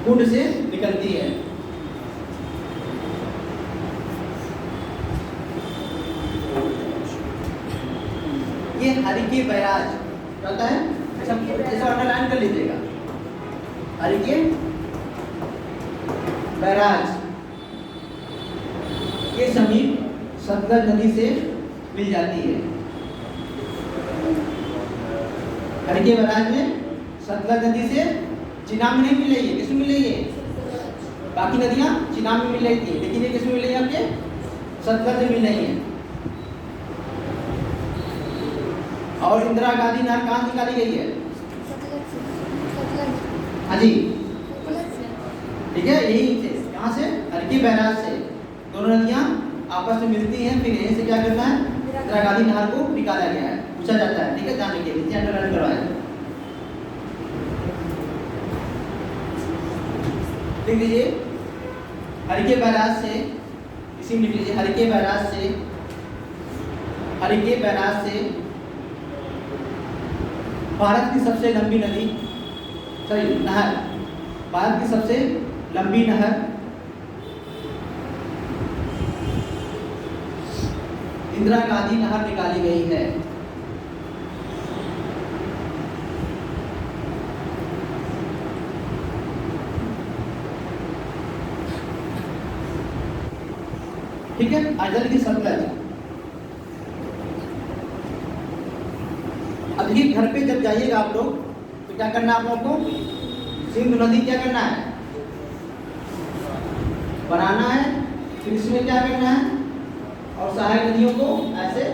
कुंड से निकलती है। ये हरिके बैराज कहता है, ऐसा अंडरलाइन कर लीजिएगा। हरिके बैराज के समीप सतलज नदी से मिल जाती है। हरिके बैराज में सतलज नदी से चिनाब में नहीं मिल रही है। किसमें मिल रही है? बाकी नदियां चिनाब में मिल रही थी, लेकिन ये किसमें मिल रही है? आपके सतलज में मिल रही है। और इंदिरा गांधी नहर कहाँ निकाली गई है? हाँ जी, ठीक है, यही से, यहाँ से हरिके बैराज से दोनों नदियां आपस में मिलती हैं। फिर यहीं से क्या करना है? इंदिरा गांधी नहर को निकाला गया है, पूछा जाता है। ठीक है, ध्यान रखिए, नीचे अंडरलाइन करवाया। लिख लीजिए हरिके बैराज से, इसी में लिख लीजिए हरिके बैराज से, हरिके बैराज से भारत की सबसे लंबी नदी, सॉरी नहर, भारत की सबसे लंबी नहर इंदिरा गांधी नहर निकाली गई है। ठीक है, अजल की सतलज। अब ये घर पे जब जाइएगा आप लोग तो क्या करना है आप लोगों को, सिंधु नदी क्या करना है, बनाना है, फिर इसमें क्या करना है और सहायक नदियों को ऐसे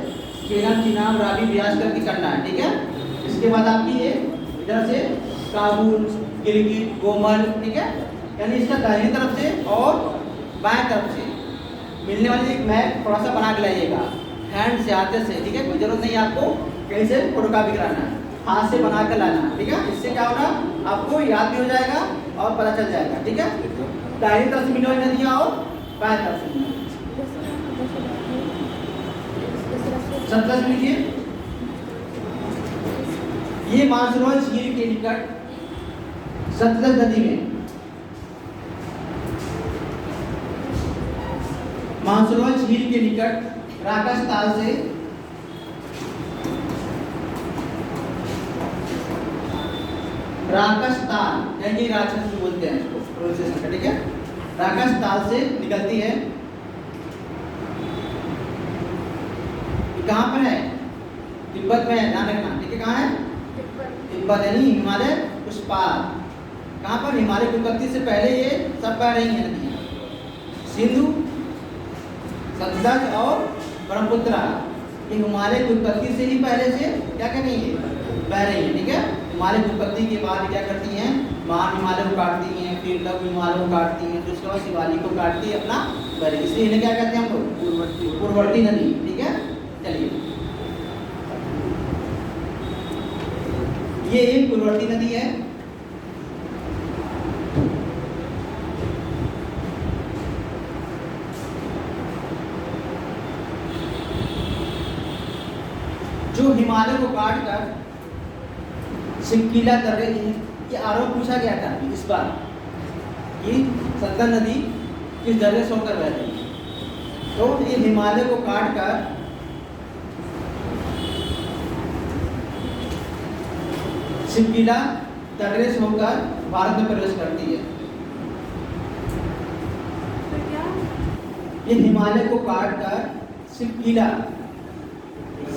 झेलम, चिनाब, रावी, ब्यास करके करना है। ठीक है, इसके बाद आपकी ये इधर से काबुल, गिलगित, गोमल, ठीक है, यानी इसका दाहिनी तरफ से और बाएं तरफ से मिलने वाली एक मैप थोड़ा सा बना के लाइएगा, हैंड से, हाथ से। ठीक है, कोई जरूरत नहीं है आपको कहीं से फोटोकॉपी कराना है, हाथ से बना कर लाना। ठीक है, इससे क्या होगा आपको याद भी हो जाएगा और पता चल जाएगा। ठीक है, दाहिनी तरफ से मिलने वाली नदियाँ और बाएं तरफ से। सतलज लीजिए, ये मानसरोवर झील के निकट सतलज नदी में, मानसरोवर झील के निकट राकस ताल से राकस ताल, यानी राक्षस जो बोलते हैं इसको प्रोनाउंसिएशन का। ठीक है, राकस ताल से निकलती है। कहाँ पर है, तिब्बत में है, ध्यान रखना। ठीक है, कहाँ है, तिब्बत यानी हिमालय उस पार। कहाँ पर, हिमालय की उत्पत्ति से पहले ये सब बह रही हैं नदियाँ, सिंधु, सतलज और ब्रह्मपुत्रा। ये हिमालय की उत्पत्ति से ही पहले से क्या कर रही है, बह रही है। ठीक है, हिमालय की उत्पत्ति के बाद क्या करती हैं, महान हिमालय को काटती हैं, फिर लघु हिमालय को काटती हैं, फिर उसके बाद शिवालिक को काटती है अपना बह, इसलिए इन्हें क्या कहते हैं हम लोग, पूर्ववर्ती नदी। ठीक है, चलिए ये एक पूर्ववर्ती नदी है। जो हिमालय को काट कर सिमकीला दर्रे, ये आरोप पूछा गया था इस बार कि सतलज नदी किस दर्रे से होकर बह रही है। तो ये हिमालय को काट कर सिमकीला दर्रे से होकर भारत में प्रवेश करती है। ये हिमालय को काट कर सिमकीला,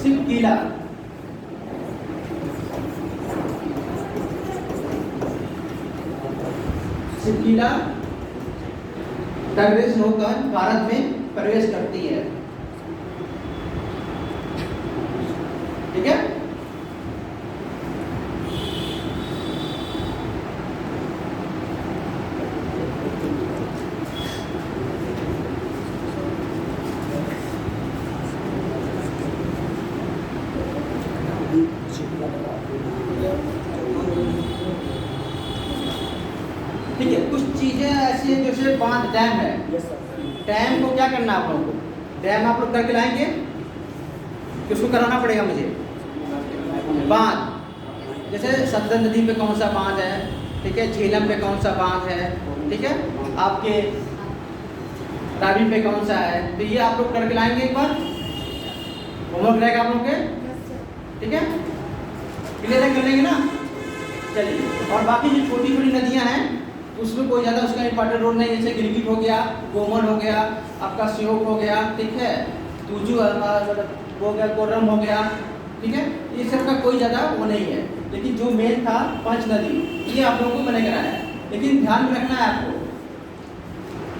सिमकीला सिमकीला दर्रे से होकर भारत में प्रवेश करती है। ठीक है, ठीक है, कुछ चीजें ऐसी हैं जैसे बांध, डैम है। डैम को क्या करना है आप लोगों को, डैम आप लोग करके लाएंगे, किसको कराना पड़ेगा मुझे, बांध। जैसे सतलज नदी पे कौन सा बांध है, ठीक है, झेलम पे कौन सा बांध है, ठीक है, आपके रावी पे कौन सा है, तो ये आप लोग करके लाएंगे एक बार, होमवर्क रहेगा आप लोग के। ठीक है, क्लियर है, कर लेंगे ना। चलिए, और बाकी जो छोटी छोटी नदियां हैं उसमें कोई ज़्यादा उसका इंपॉर्टेंट रोल नहीं है, जैसे गिलगित हो गया, गोमन हो गया, आपका श्योक हो गया, ठीक है, तुजू हो गया, कोरम हो गया। ठीक है, ये सब का कोई ज़्यादा वो नहीं है, लेकिन जो मेन था पंच नदी, ये आप लोगों को मैंने कराया है। लेकिन ध्यान में रखना है आपको,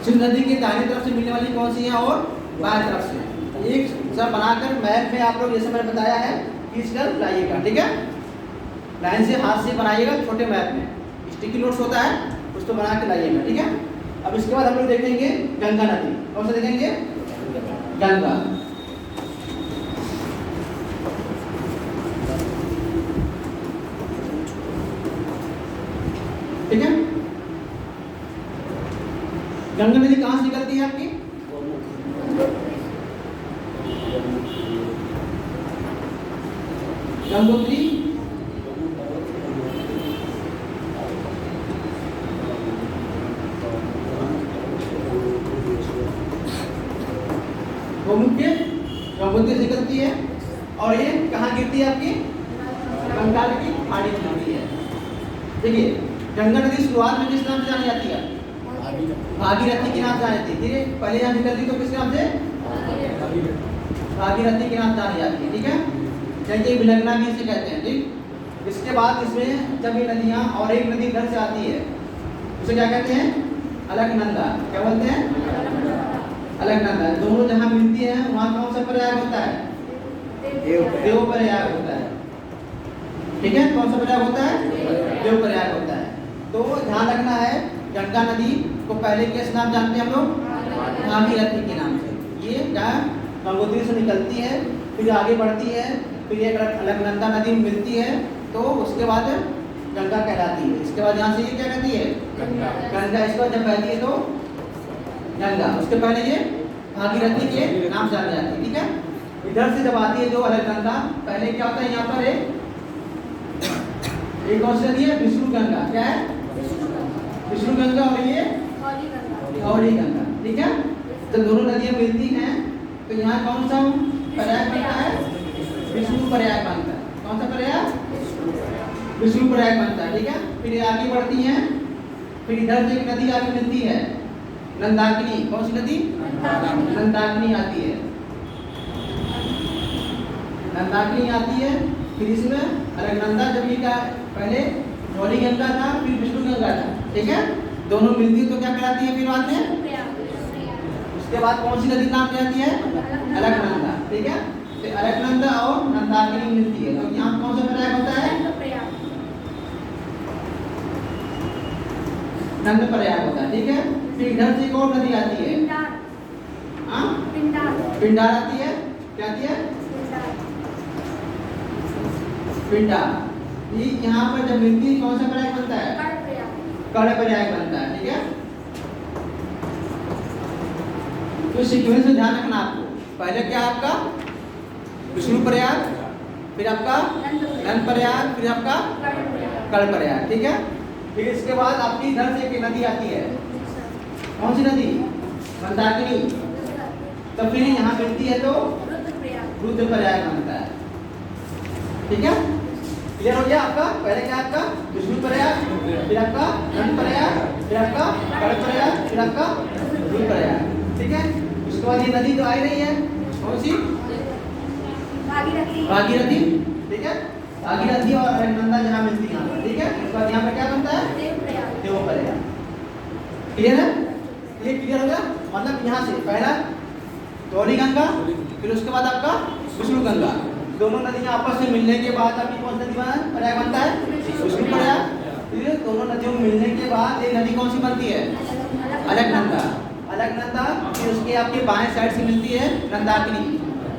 सिंधु नदी के दाहिनी तरफ से मिलने वाली कौन सी है और बाएं तरफ से, एक सब बनाकर मैप में आप लोग जैसे मैंने बताया है खींच कर लाइएगा। ठीक है, लाइन से हाथ से बनाइएगा, छोटे मैप में स्टिकी नोट्स होता है उसको बना के लाइएगा। ठीक है, अब इसके बाद हम लोग देखेंगे गंगा नदी। कौन सा देखेंगे, गंगा। ठीक है, गंगा नदी कहाँ से निकलती है आपकी? गंगोत्री, गोमुख गंगोत्री से निकलती है और ये कहाँ गिरती है आपकी? बंगाल की खाड़ी में गिरती है। देखिए गंगा नदी शुरुआत में किस नाम से जानी जाती है? भागीरथी के नाम से जानी जाती है। धीरे पहले यहाँ निकलती तो किस नाम से? भागीरथी के नाम से जानी जाती है। ठीक है, जैसे विलग्ना भी इसे कहते हैं। ठीक, इसके बाद इसमें जब ये नदियाँ और एक नदी इधर से आती है उसे क्या कहते हैं? अलकनंदा। क्या बोलते हैं? अलकनंदा। दोनों जहाँ मिलती है वहाँ कौन सा प्रयाग होता है? देव प्रयाग होता है। ठीक है, कौन सा प्रयाग होता है? देव प्रयाग होता है। तो ध्यान रखना है, गंगा नदी को पहले किस नाम जानते हैं हम लोग? भागीरथी के नाम से। ये क्या गंगोत्री से निकलती है, फिर आगे बढ़ती है, फिर एक अलकनंदा नदी मिलती है, तो उसके बाद गंगा कहलाती है। इसके बाद यहाँ से ये क्या कहती है? गंगा। इसके बाद जब बहती है तो गंगा। उसके पहले ये भागीरथी के नाम से जानी जाती है। ठीक है, इधर से जब आती है जो अलकनंदा, पहले क्या होता है यहाँ पर एक कौन सी नदी है? विष्णु गंगा। क्या है? विष्णु गंगा। और ये गौरी गंगा। ठीक है, जब दोनों नदियाँ मिलती हैं तो यहाँ कौन सा प्रयाग बनता है? विष्णु प्रयाग बनता है। कौन सा प्रयाग? विष्णु प्रयाग बनता है। ठीक है, फिर ये आगे बढ़ती हैं, फिर इधर से एक नदी आगे मिलती है नंदाकिनी। कौन सी नदी? नंदाकिनी आती है। नंदाकिनी आती है, फिर इसमें अलकनंदा। जब ये क्या पहले गौरी गंगा था, फिर विष्णु गंगा था। ठीक है, दोनों मिलती है तो क्या कहलाती है? फिर बाद में उसके बाद कौन सी नदी नाम कहती है? अलकनंदा। ठीक है, तो अलकनंदा और नंदाकिनी मिलती है तो यहाँ कौन सा प्रयाग होता है? नंद प्रयाग होता है। ठीक है, फिर इधर से एक और नदी आती है, पिंडार आती है। क्या आती है? पिंडार। ये यहाँ पर जब मिलती है कौन सा प्रयाग बनता है? कर्ण प्रयाग बनता है। ठीक है, तो सीक्वेंस में ध्यान रखना आपको। पहले क्या आपका? विष्णु प्रयाग, फिर आपका नंद प्रयाग, फिर आपका कर्ण प्रयाग। ठीक है, फिर इसके बाद आपकी इधर से एक नदी आती है। कौन सी नदी? मंदाकिनी। तो फिर यहाँ मिलती है तो रुद्र प्रयाग बनता है। ठीक है, क्लियर हो गया आपका? पहले क्या आपका? विष्णु प्रयाग, फिर आपका नंद प्रयाग, फिर आपका कर्ण प्रयाग, फिर आपका रुद्र प्रयाग। ठीक है, उसके बाद ये नदी तो आई रही है, कौन सी? भागीरथी। ठीक है, भागीरथी और अलकनंदा जहाँ मिलती है यहाँ पर। ठीक है, उसके बाद यहाँ पर क्या बनता है? देव प्रयाग। क्लियर है? ये क्लियर हो गया? मतलब यहाँ से पहला गौरी गंगा, फिर उसके बाद आपका विष्णु गंगा। दोनों नदियाँ आपस में मिलने के बाद आपकी कौन सी नदी प्रयाग बनता है? विष्णु प्रयाग। फिर दोनों नदियों में मिलने के बाद एक नदी कौन सी बनती है? अलकनंदा। अलकनंदा, फिर उसके आपके बाएं साइड से मिलती है नंदाकिनी।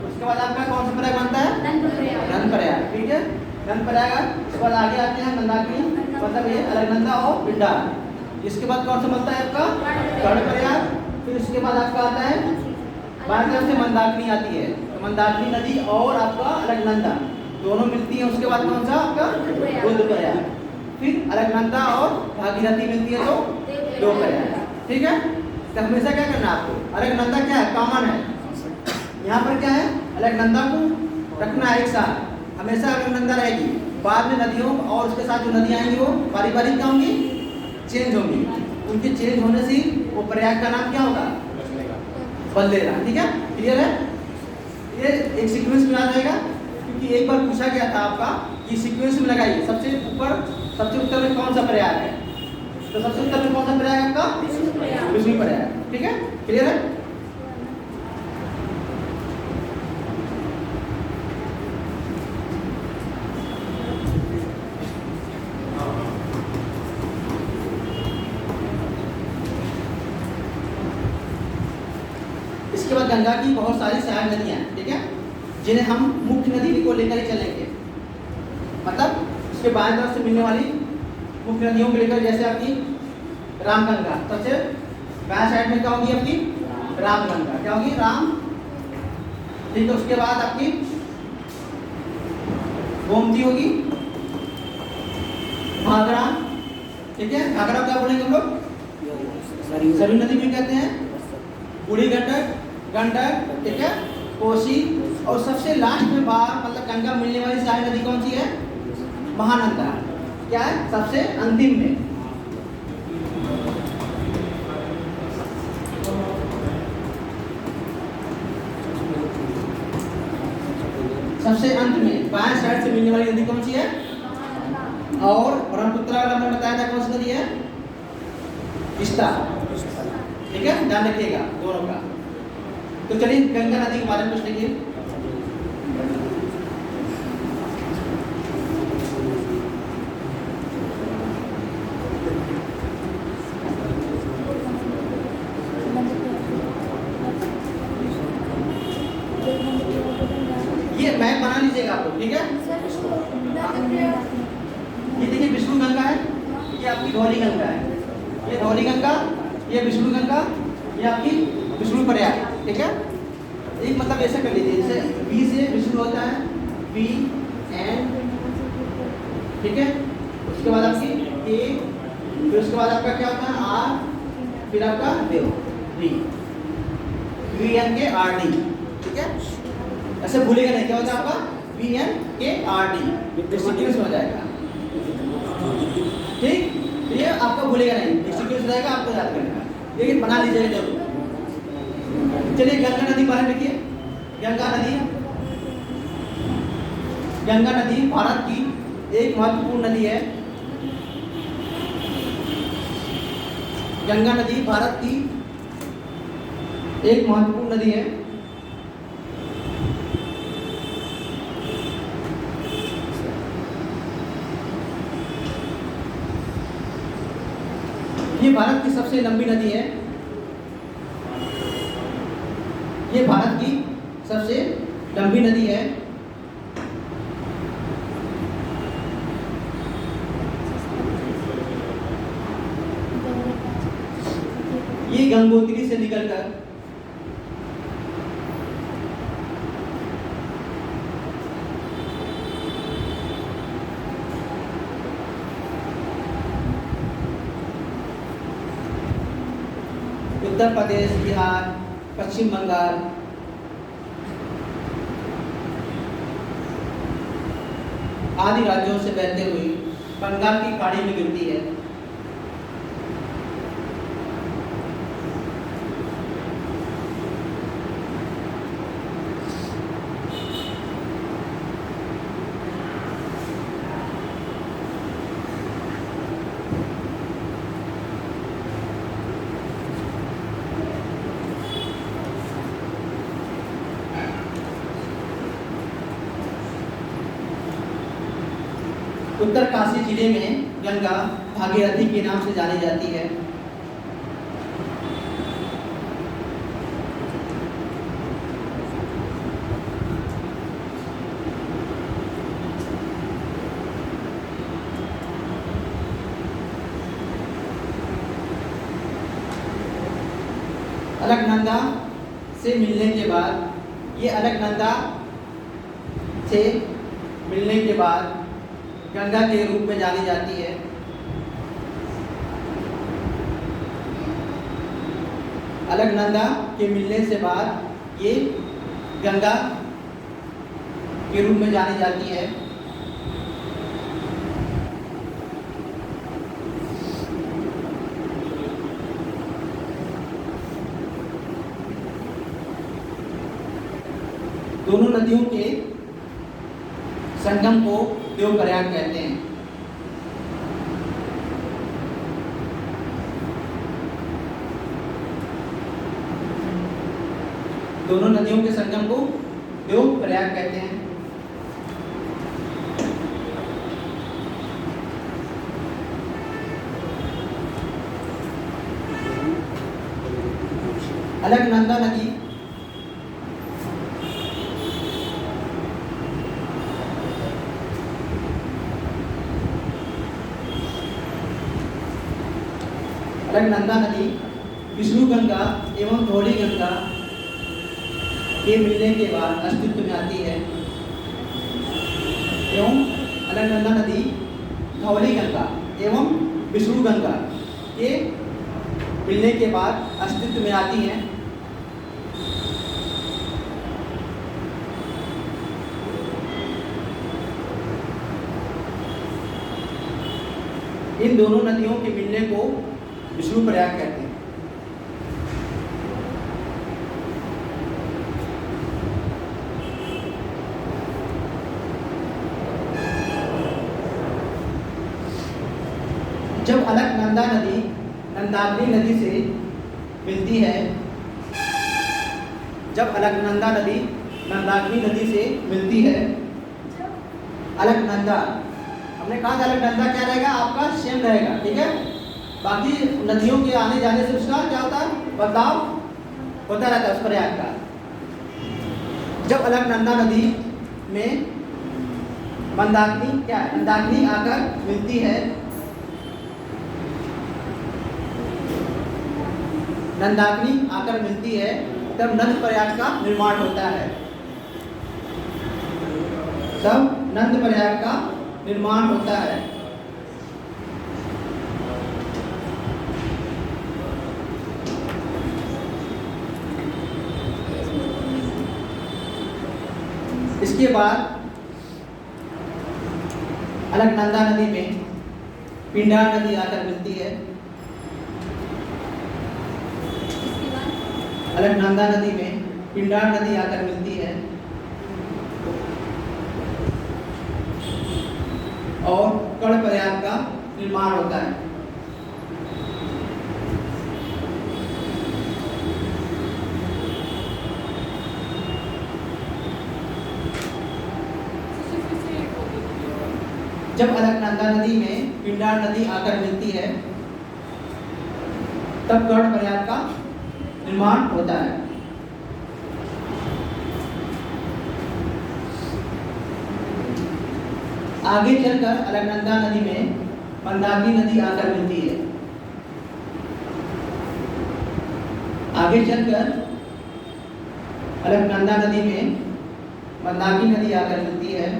उसके बाद आपका कौन सा प्रयाग बनता है? नंद प्रयाग। ठीक है, नंद प्रयाग। उसके बाद आगे आते हैं नंदाकिनी, मतलब ये अलकनंदा और पिंडार। इसके बाद कौन सा बनता है आपका? कर्ण प्रयाग। फिर उसके बाद आपका आता है बाएं तरफ से मंदाकिनी आती है, तो मंदाकिनी नदी और आपका अलकनंदा दोनों मिलती है। उसके बाद कौन सा आपका? रुद्र प्रयाग। फिर अलकनंदा और भागीरथी मिलती है तो देव प्रयाग। ठीक है, तो हमेशा क्या करना है आपको? अलकनंदा क्या है? कॉमन है। यहाँ पर क्या है? अलकनंदा को रखना है एक साथ, हमेशा अलकनंदा रहेगी। बाद में नदियों और उसके साथ जो नदियाँ आएंगी वो बारी बारी क्या होंगी? चेंज होंगी। उनके चेंज होने से वो प्रयाग का नाम क्या होगा? बदलेगा। ठीक है, क्लियर है? ये एक सीक्वेंस में आ जाएगा, क्योंकि एक बार पूछा गया था आपका कि सीक्वेंस में लगाइए, सबसे ऊपर सबसे उत्तर में कौन सा प्रयाग है? तो सबसे उत्तर में कौन सा प्रयाग है आपका? विष्णु प्रयाग। ठीक है, क्लियर है? इसके बाद गंगा की बहुत सारी सहायक नदियाँ हैं। ठीक है, जिन्हें हम मुख्य नदी को लेकर ही चलेंगे, मतलब उसके बाएं तरफ से मिलने वाली मुख्य नदियों को लेकर, जैसे आपकी रामगंगा सबसे बाएं साइड में क्या होगी आपकी? रामगंगा। क्या होगी? राम। ठीक है, उसके बाद आपकी गोमती होगी, घाघरा। ठीक है, घाघरा क्या बोलेंगे हम लोग? सरयू नदी भी कहते हैं, बूढ़ी गंडक, गंडक। ठीक है, कोसी। और सबसे लास्ट में बाहर मतलब गंगा मिलने वाली सारी नदी कौन सी है? महानंदा। क्या है? सबसे अंतिम में। सबसे अंत में बाएं साइड से मिलने वाली नदी कौन सी है? और ब्रह्मपुत्र वाला मैंने बताया था कौन सी नदी है? तीस्ता। ठीक है, ध्यान रखिएगा दोनों का। तो चलिए गंगा नदी के बारे में कुछ लिखिए। ये मैप बना लीजिएगा आप लोग। ठीक है, ये देखिए विष्णु गंगा है, ये आपकी धौली गंगा है, ये धौली गंगा, ये विष्णु गंगा, ये आपकी विष्णु प्रयाग। ठीक है, एक मतलब ऐसे कर लीजिए, जैसे बी से विष्णु होता है, बी एंड। ठीक है, उसके बाद आपकी ए, फिर उसके बाद आपका क्या होता है? आर, फिर आपका देव, डी, वी एन के आर डी। ठीक है, ऐसे भूलेगा नहीं। क्या होता है आपका? वी एन के आर डी, सीक्वेंस हो जाएगा। ठीक, तो ये आपका भूलेगा नहीं, सीक्वेंस हो जाएगा, आपको याद करना है, लेकिन बना लीजिएगा जरूर। चलिए गंगा नदी बारे में लिखिए। गंगा नदी, गंगा नदी भारत की एक महत्वपूर्ण नदी है। गंगा नदी भारत की एक महत्वपूर्ण नदी है। ये भारत की सबसे लंबी नदी है। ये भारत की सबसे लंबी नदी है। ये गंगोत्री से निकलकर उत्तर प्रदेश, बिहार, पश्चिम बंगाल, आदि राज्यों से बहते हुए बंगाल की खाड़ी में गिरती है। उत्तरकाशी जिले में गंगा भागीरथी के नाम से जानी जाती है। अलकनंदा से मिलने के बाद, ये अलकनंदा से मिलने के बाद गंगा के रूप में जानी जाती है। अलकनंदा के मिलने से बाद ये गंगा के रूप में जानी जाती है। दोनों नदियों के संगम को देव प्रयाग कहते हैं। दोनों नदियों के संगम को देव प्रयाग कहते हैं। अलकनंदा नदी अलकनंदा नदी विष्णु गंगा एवं धौली गंगा के मिलने के बाद अस्तित्व में आती है, एवं अलकनंदा नदी धौली गंगा एवं विष्णु गंगा के मिलने के बाद अस्तित्व में आती हैं। इन दोनों नदियों के मिलने को विष्णु प्रयाग कहते हैं। जब अलकनंदा नदी नंदाग्नि नदी से मिलती है, जब अलकनंदा नदी नंदाग्नि नदी से मिलती है, अलकनंदा हमने कहा था अलकनंदा क्या रहेगा, आपका सेम रहेगा, ठीक है। बाकी नदियों के आने जाने से उसका क्या होता है, बदलाव होता रहता है उस प्रयाग का। जब अलकनंदा नदी में मंदाकिनी क्या है, मंदाकिनी आकर मिलती है, नंदाकिनी आकर मिलती है, तब नंद प्रयाग का निर्माण होता है। तब नंद प्रयाग का निर्माण होता है। इसके बाद अलकनंदा नदी में पिंडार नदी आकर मिलती है। अलकनंदा नदी में पिंडार नदी आकर मिलती है और कर्ण प्रयाग का निर्माण होता है। जब अलकनंदा नदी में पिंडार नदी आकर मिलती है, तब कर्ण प्रयाग का निर्माण होता है। आगे चलकर अलकनंदा नदी में मंदाकिनी नदी आकर मिलती है। आगे चलकर अलकनंदा नदी में मंदाकिनी नदी आकर मिलती है।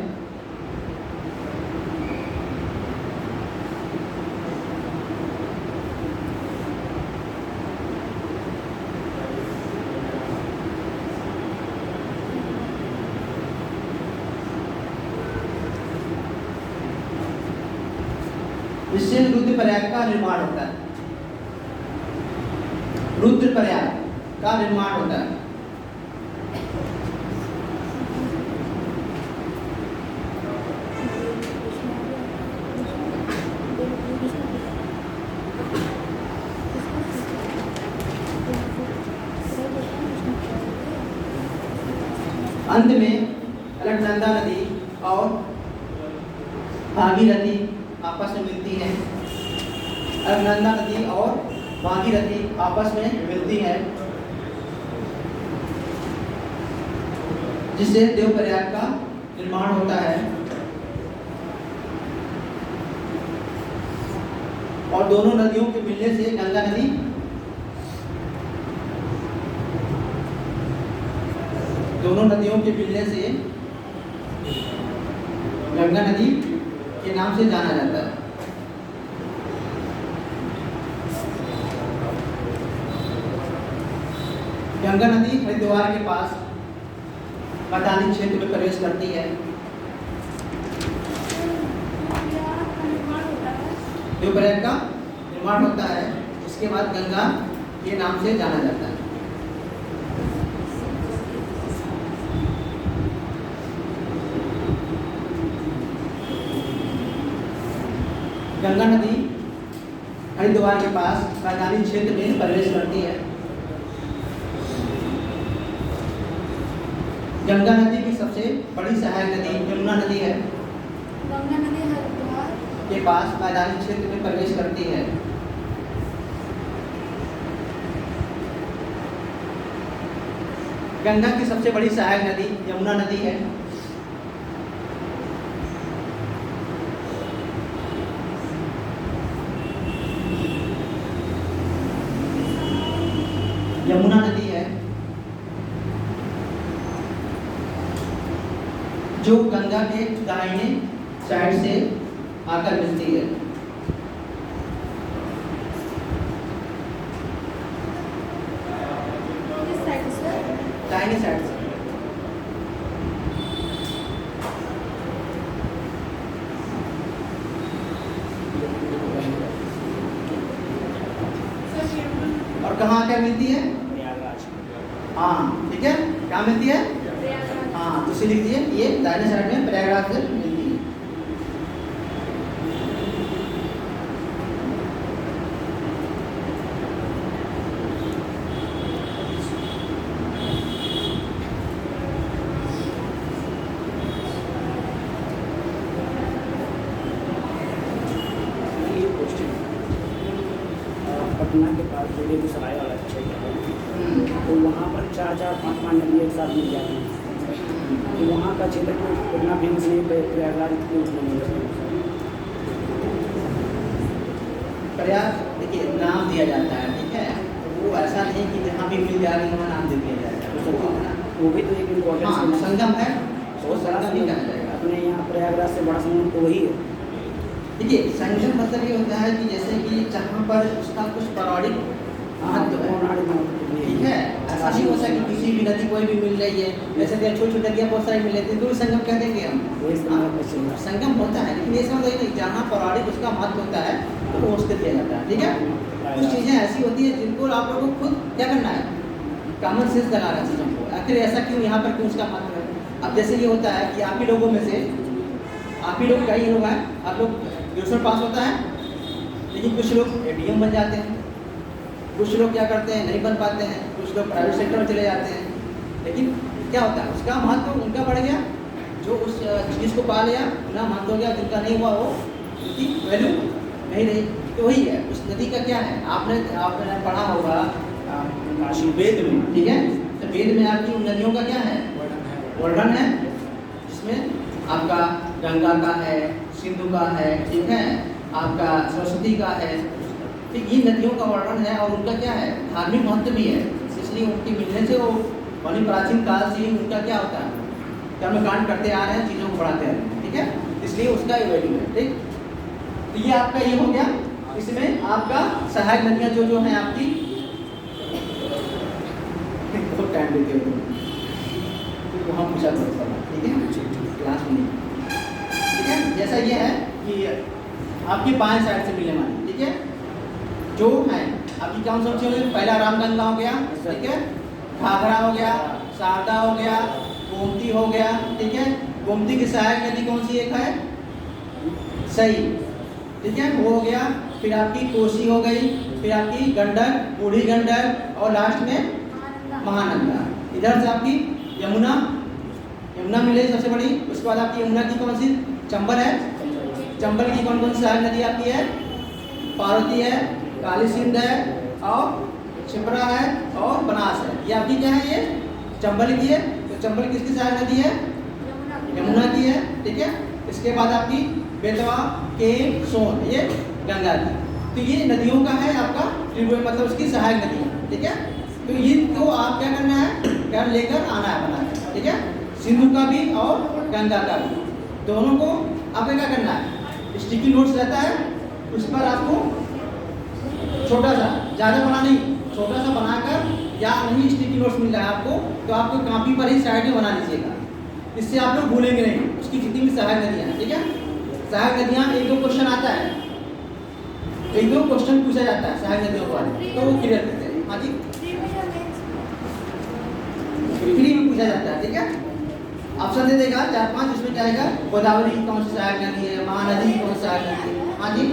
इससे रुद्र प्रयाग का निर्माण होता है। रुद्र प्रयाग का निर्माण होता है। अंत में अलकनंदा नदी और भागीरथी आपस में मिलती हैं। अलकनंदा नदी और भागीरथी आपस में मिलती हैं, जिससे देवप्रयाग का निर्माण होता है। और दोनों नदियों के मिलने से गंगा नदी दोनों नदियों के मिलने से गंगा नदी के नाम से जाना जाता है। गंगा नदी हरिद्वार के पास मैदानी क्षेत्र में प्रवेश करती है। देवप्रयाग का निर्माण होता है, उसके बाद गंगा के नाम से जाना जाता है। गंगा नदी हरिद्वार के पास मैदानी क्षेत्र में प्रवेश करती है। गंगा नदी की सबसे बड़ी सहायक नदी यमुना नदी है। गंगा नदी हरिद्वार के पास मैदानी क्षेत्र में प्रवेश करती है। गंगा की सबसे बड़ी सहायक नदी यमुना नदी है। जो गंगा के दाहिने साइड से आकर मिलती है। किस साइड से? दाहिने साइड से। और कहाँ आकर मिलती है? प्रयागराज। हाँ ठीक है, कहाँ मिलती है? प्रयागराज। हाँ तो इसे लिख दिए, ये दाहिने साइड में प्रयागराज से मिलती है। ये क्वेश्चन पटना के पास जो बेगूसराय वाला क्षेत्र है, तो वहाँ पर 4-4, 5-5 नदियाँ एक साथ मिल जाती हैं। तो वहाँ का क्षेत्र को इतना फेमस नहीं है, प्रयागराज क्यों उतना नहीं है? प्रयाग देखिए नाम दिया जाता है, ठीक है, वो ऐसा नहीं कि जहाँ भी मिल जाएगी वहाँ नाम दे दिया जाएगा, तो वो अपना वो भी तो एक इम्पोर्टेंस हाँ संगम है, वो बहुत बड़ा संगम ही कहा जाएगा। अपने यहाँ प्रयागराज से बड़ा समुद्र तो वही है। देखिए संगम मतलब ये होता है कि जैसे कि जहाँ पर उसका कुछ पौराणिक महत्व है, ठीक है, ऐसा नहीं होता कि किसी भी नदी कोई भी मिल रही है, जैसे कि छोटी छोटी नदियाँ बहुत सारी मिल रही थी तो संगम कह देंगे हम। वही संगम है। संगम होता है, लेकिन ये समझ नहीं जहाँ पौराणिक उसका महत्व होता है तो वो उसके दिया जाता है, ठीक है। कुछ चीज़ें ऐसी होती है जिनको आप लोगों को खुद क्या करना है, कॉमन सेंस लगाना है चीज़ों को, आखिर ऐसा क्यों यहाँ पर क्यों उसका महत्व है। अब जैसे ये होता है कि आप ही लोगों में से आप ही लोग कई लोग हैं, आप लोग ग्रेजुएशन पास होता है, लेकिन कुछ लोग एडीएम बन जाते हैं, कुछ लोग क्या करते हैं नहीं बन पाते हैं, कुछ लोग प्राइवेट सेक्टर में चले जाते हैं, लेकिन क्या होता है उसका महत्व उनका बढ़ गया, जो उस चीज़ को पा लिया उनका महत्व हो गया, जिनका नहीं हुआ वो उनकी वैल्यू नहीं रही। तो वही है, उस नदी का क्या है, आपने पढ़ा होगा वेद में, ठीक है, तो वेद में आपकी उन नदियों का क्या है, वर्णन है, जिसमें आपका गंगा का है, सिंधु का है, ठीक है, आपका सरस्वती का है, तो ये नदियों का वर्णन है और उनका क्या है धार्मिक महत्व भी है, इसलिए उनके मिलने से वो बड़ी प्राचीन काल से ही उनका क्या होता है कर्मकांड करते आ रहे हैं, चीज़ों को बढ़ाते आ रहे हैं, ठीक है, इसलिए उसका ये वैल्यू है, ठीक। तो ये आपका ये हो गया, इसमें आपका सहायक नदियाँ जो जो हैं आपकी बहुत टाइम देते हो तो वहाँ पूछा करो, ठीक है, क्लास में नहीं, ठीक है। जैसा ये है कि आपके बाएं साइड से मिलने वाली, ठीक है, जो है आपकी कौन सी होगी, पहला रामगंगा हो गया, ठीक है, घाघरा हो गया, शारदा हो गया, गोमती हो गया, ठीक है, गोमती की सहायक नदी कौन सी एक है, सही, ठीक है, वो हो गया, फिर आपकी कोसी हो गई, फिर आपकी गंडक, बूढ़ी गंडक और लास्ट में महानंदा। इधर से आपकी यमुना, यमुना मिले सबसे बड़ी, उसके बाद आपकी यमुना की कौन सी चंबल है, चंबल की कौन कौन सी सहायक नदी आपकी है, पार्वती है, काली सिंध है और छिपरा है और बनास है, ये आपकी क्या है, ये चंबल की है, तो चंबल किसकी सहायक नदी है, यमुना की है, ठीक है। इसके बाद आपकी बेतवा, केन, सोन, ये गंगा की, तो ये नदियों का है आपका ट्रिब्यूट, मतलब उसकी सहायक नदी है, ठीक है। तो ये तो आप क्या करना है, क्या लेकर आना है बना के, ठीक है, सिंधु का भी और गंगा का भी, दोनों को आपको क्या करना है, स्टिकी नोट्स रहता है उस पर आपको छोटा सा, ज़्यादा बना नहीं, छोटा सा बनाकर, या नहीं स्टिकी नोट्स मिल रहा है आपको तो आपको कापी पर ही साइड में बना लीजिएगा, इससे आप लोग भूलेंगे नहीं उसकी जितनी भी सहायक नदियाँ हैं, ठीक है। सहायक नदियाँ एक दो क्वेश्चन आता है, एक दो क्वेश्चन पूछा जाता है सहायक नदियों के बारे में, तो वो क्लियर करते हैं। हाँ जी, फ्री में पूछा जाता है, ठीक है। ऑप्शन दे देगा 4-5, इसमें क्या आएगा, गोदावरी की कौन सी सहायक नदी है, महानदी की कौन सी सहायक नदी है। हाँ जी,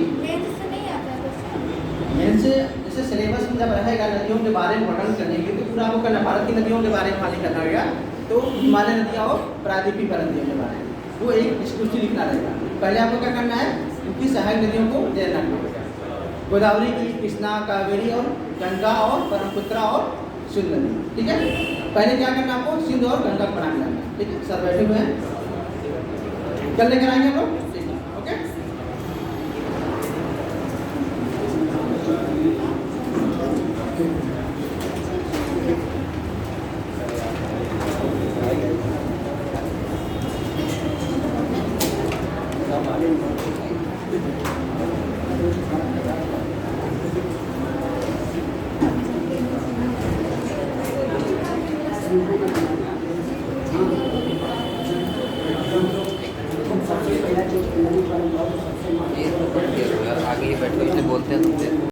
मेन से जैसे सिलेबस में जब रहेगा नदियों के बारे में वर्णन करने के लिए, तो पूरा आपको करना, भारत की नदियों के बारे में खाली करना रहेगा, तो हिमालय नदियाँ और प्रायद्वीपीय नदियों के बारे में वो एक डिस्क्रिप्शन लिखना रहेगा। पहले आपको क्या करना है, उनकी सहायक नदियों को देना पड़ेगा, गोदावरी की, कृष्णा, कावेरी और गंगा और ब्रह्मपुत्रा और सिंधु नदी, ठीक है। पहले क्या करना आपको, सिंधु और गंगा को बना के लाना, ठीक है। सर बैठे हुए हैं, कल लेकर आएंगे हम लोग।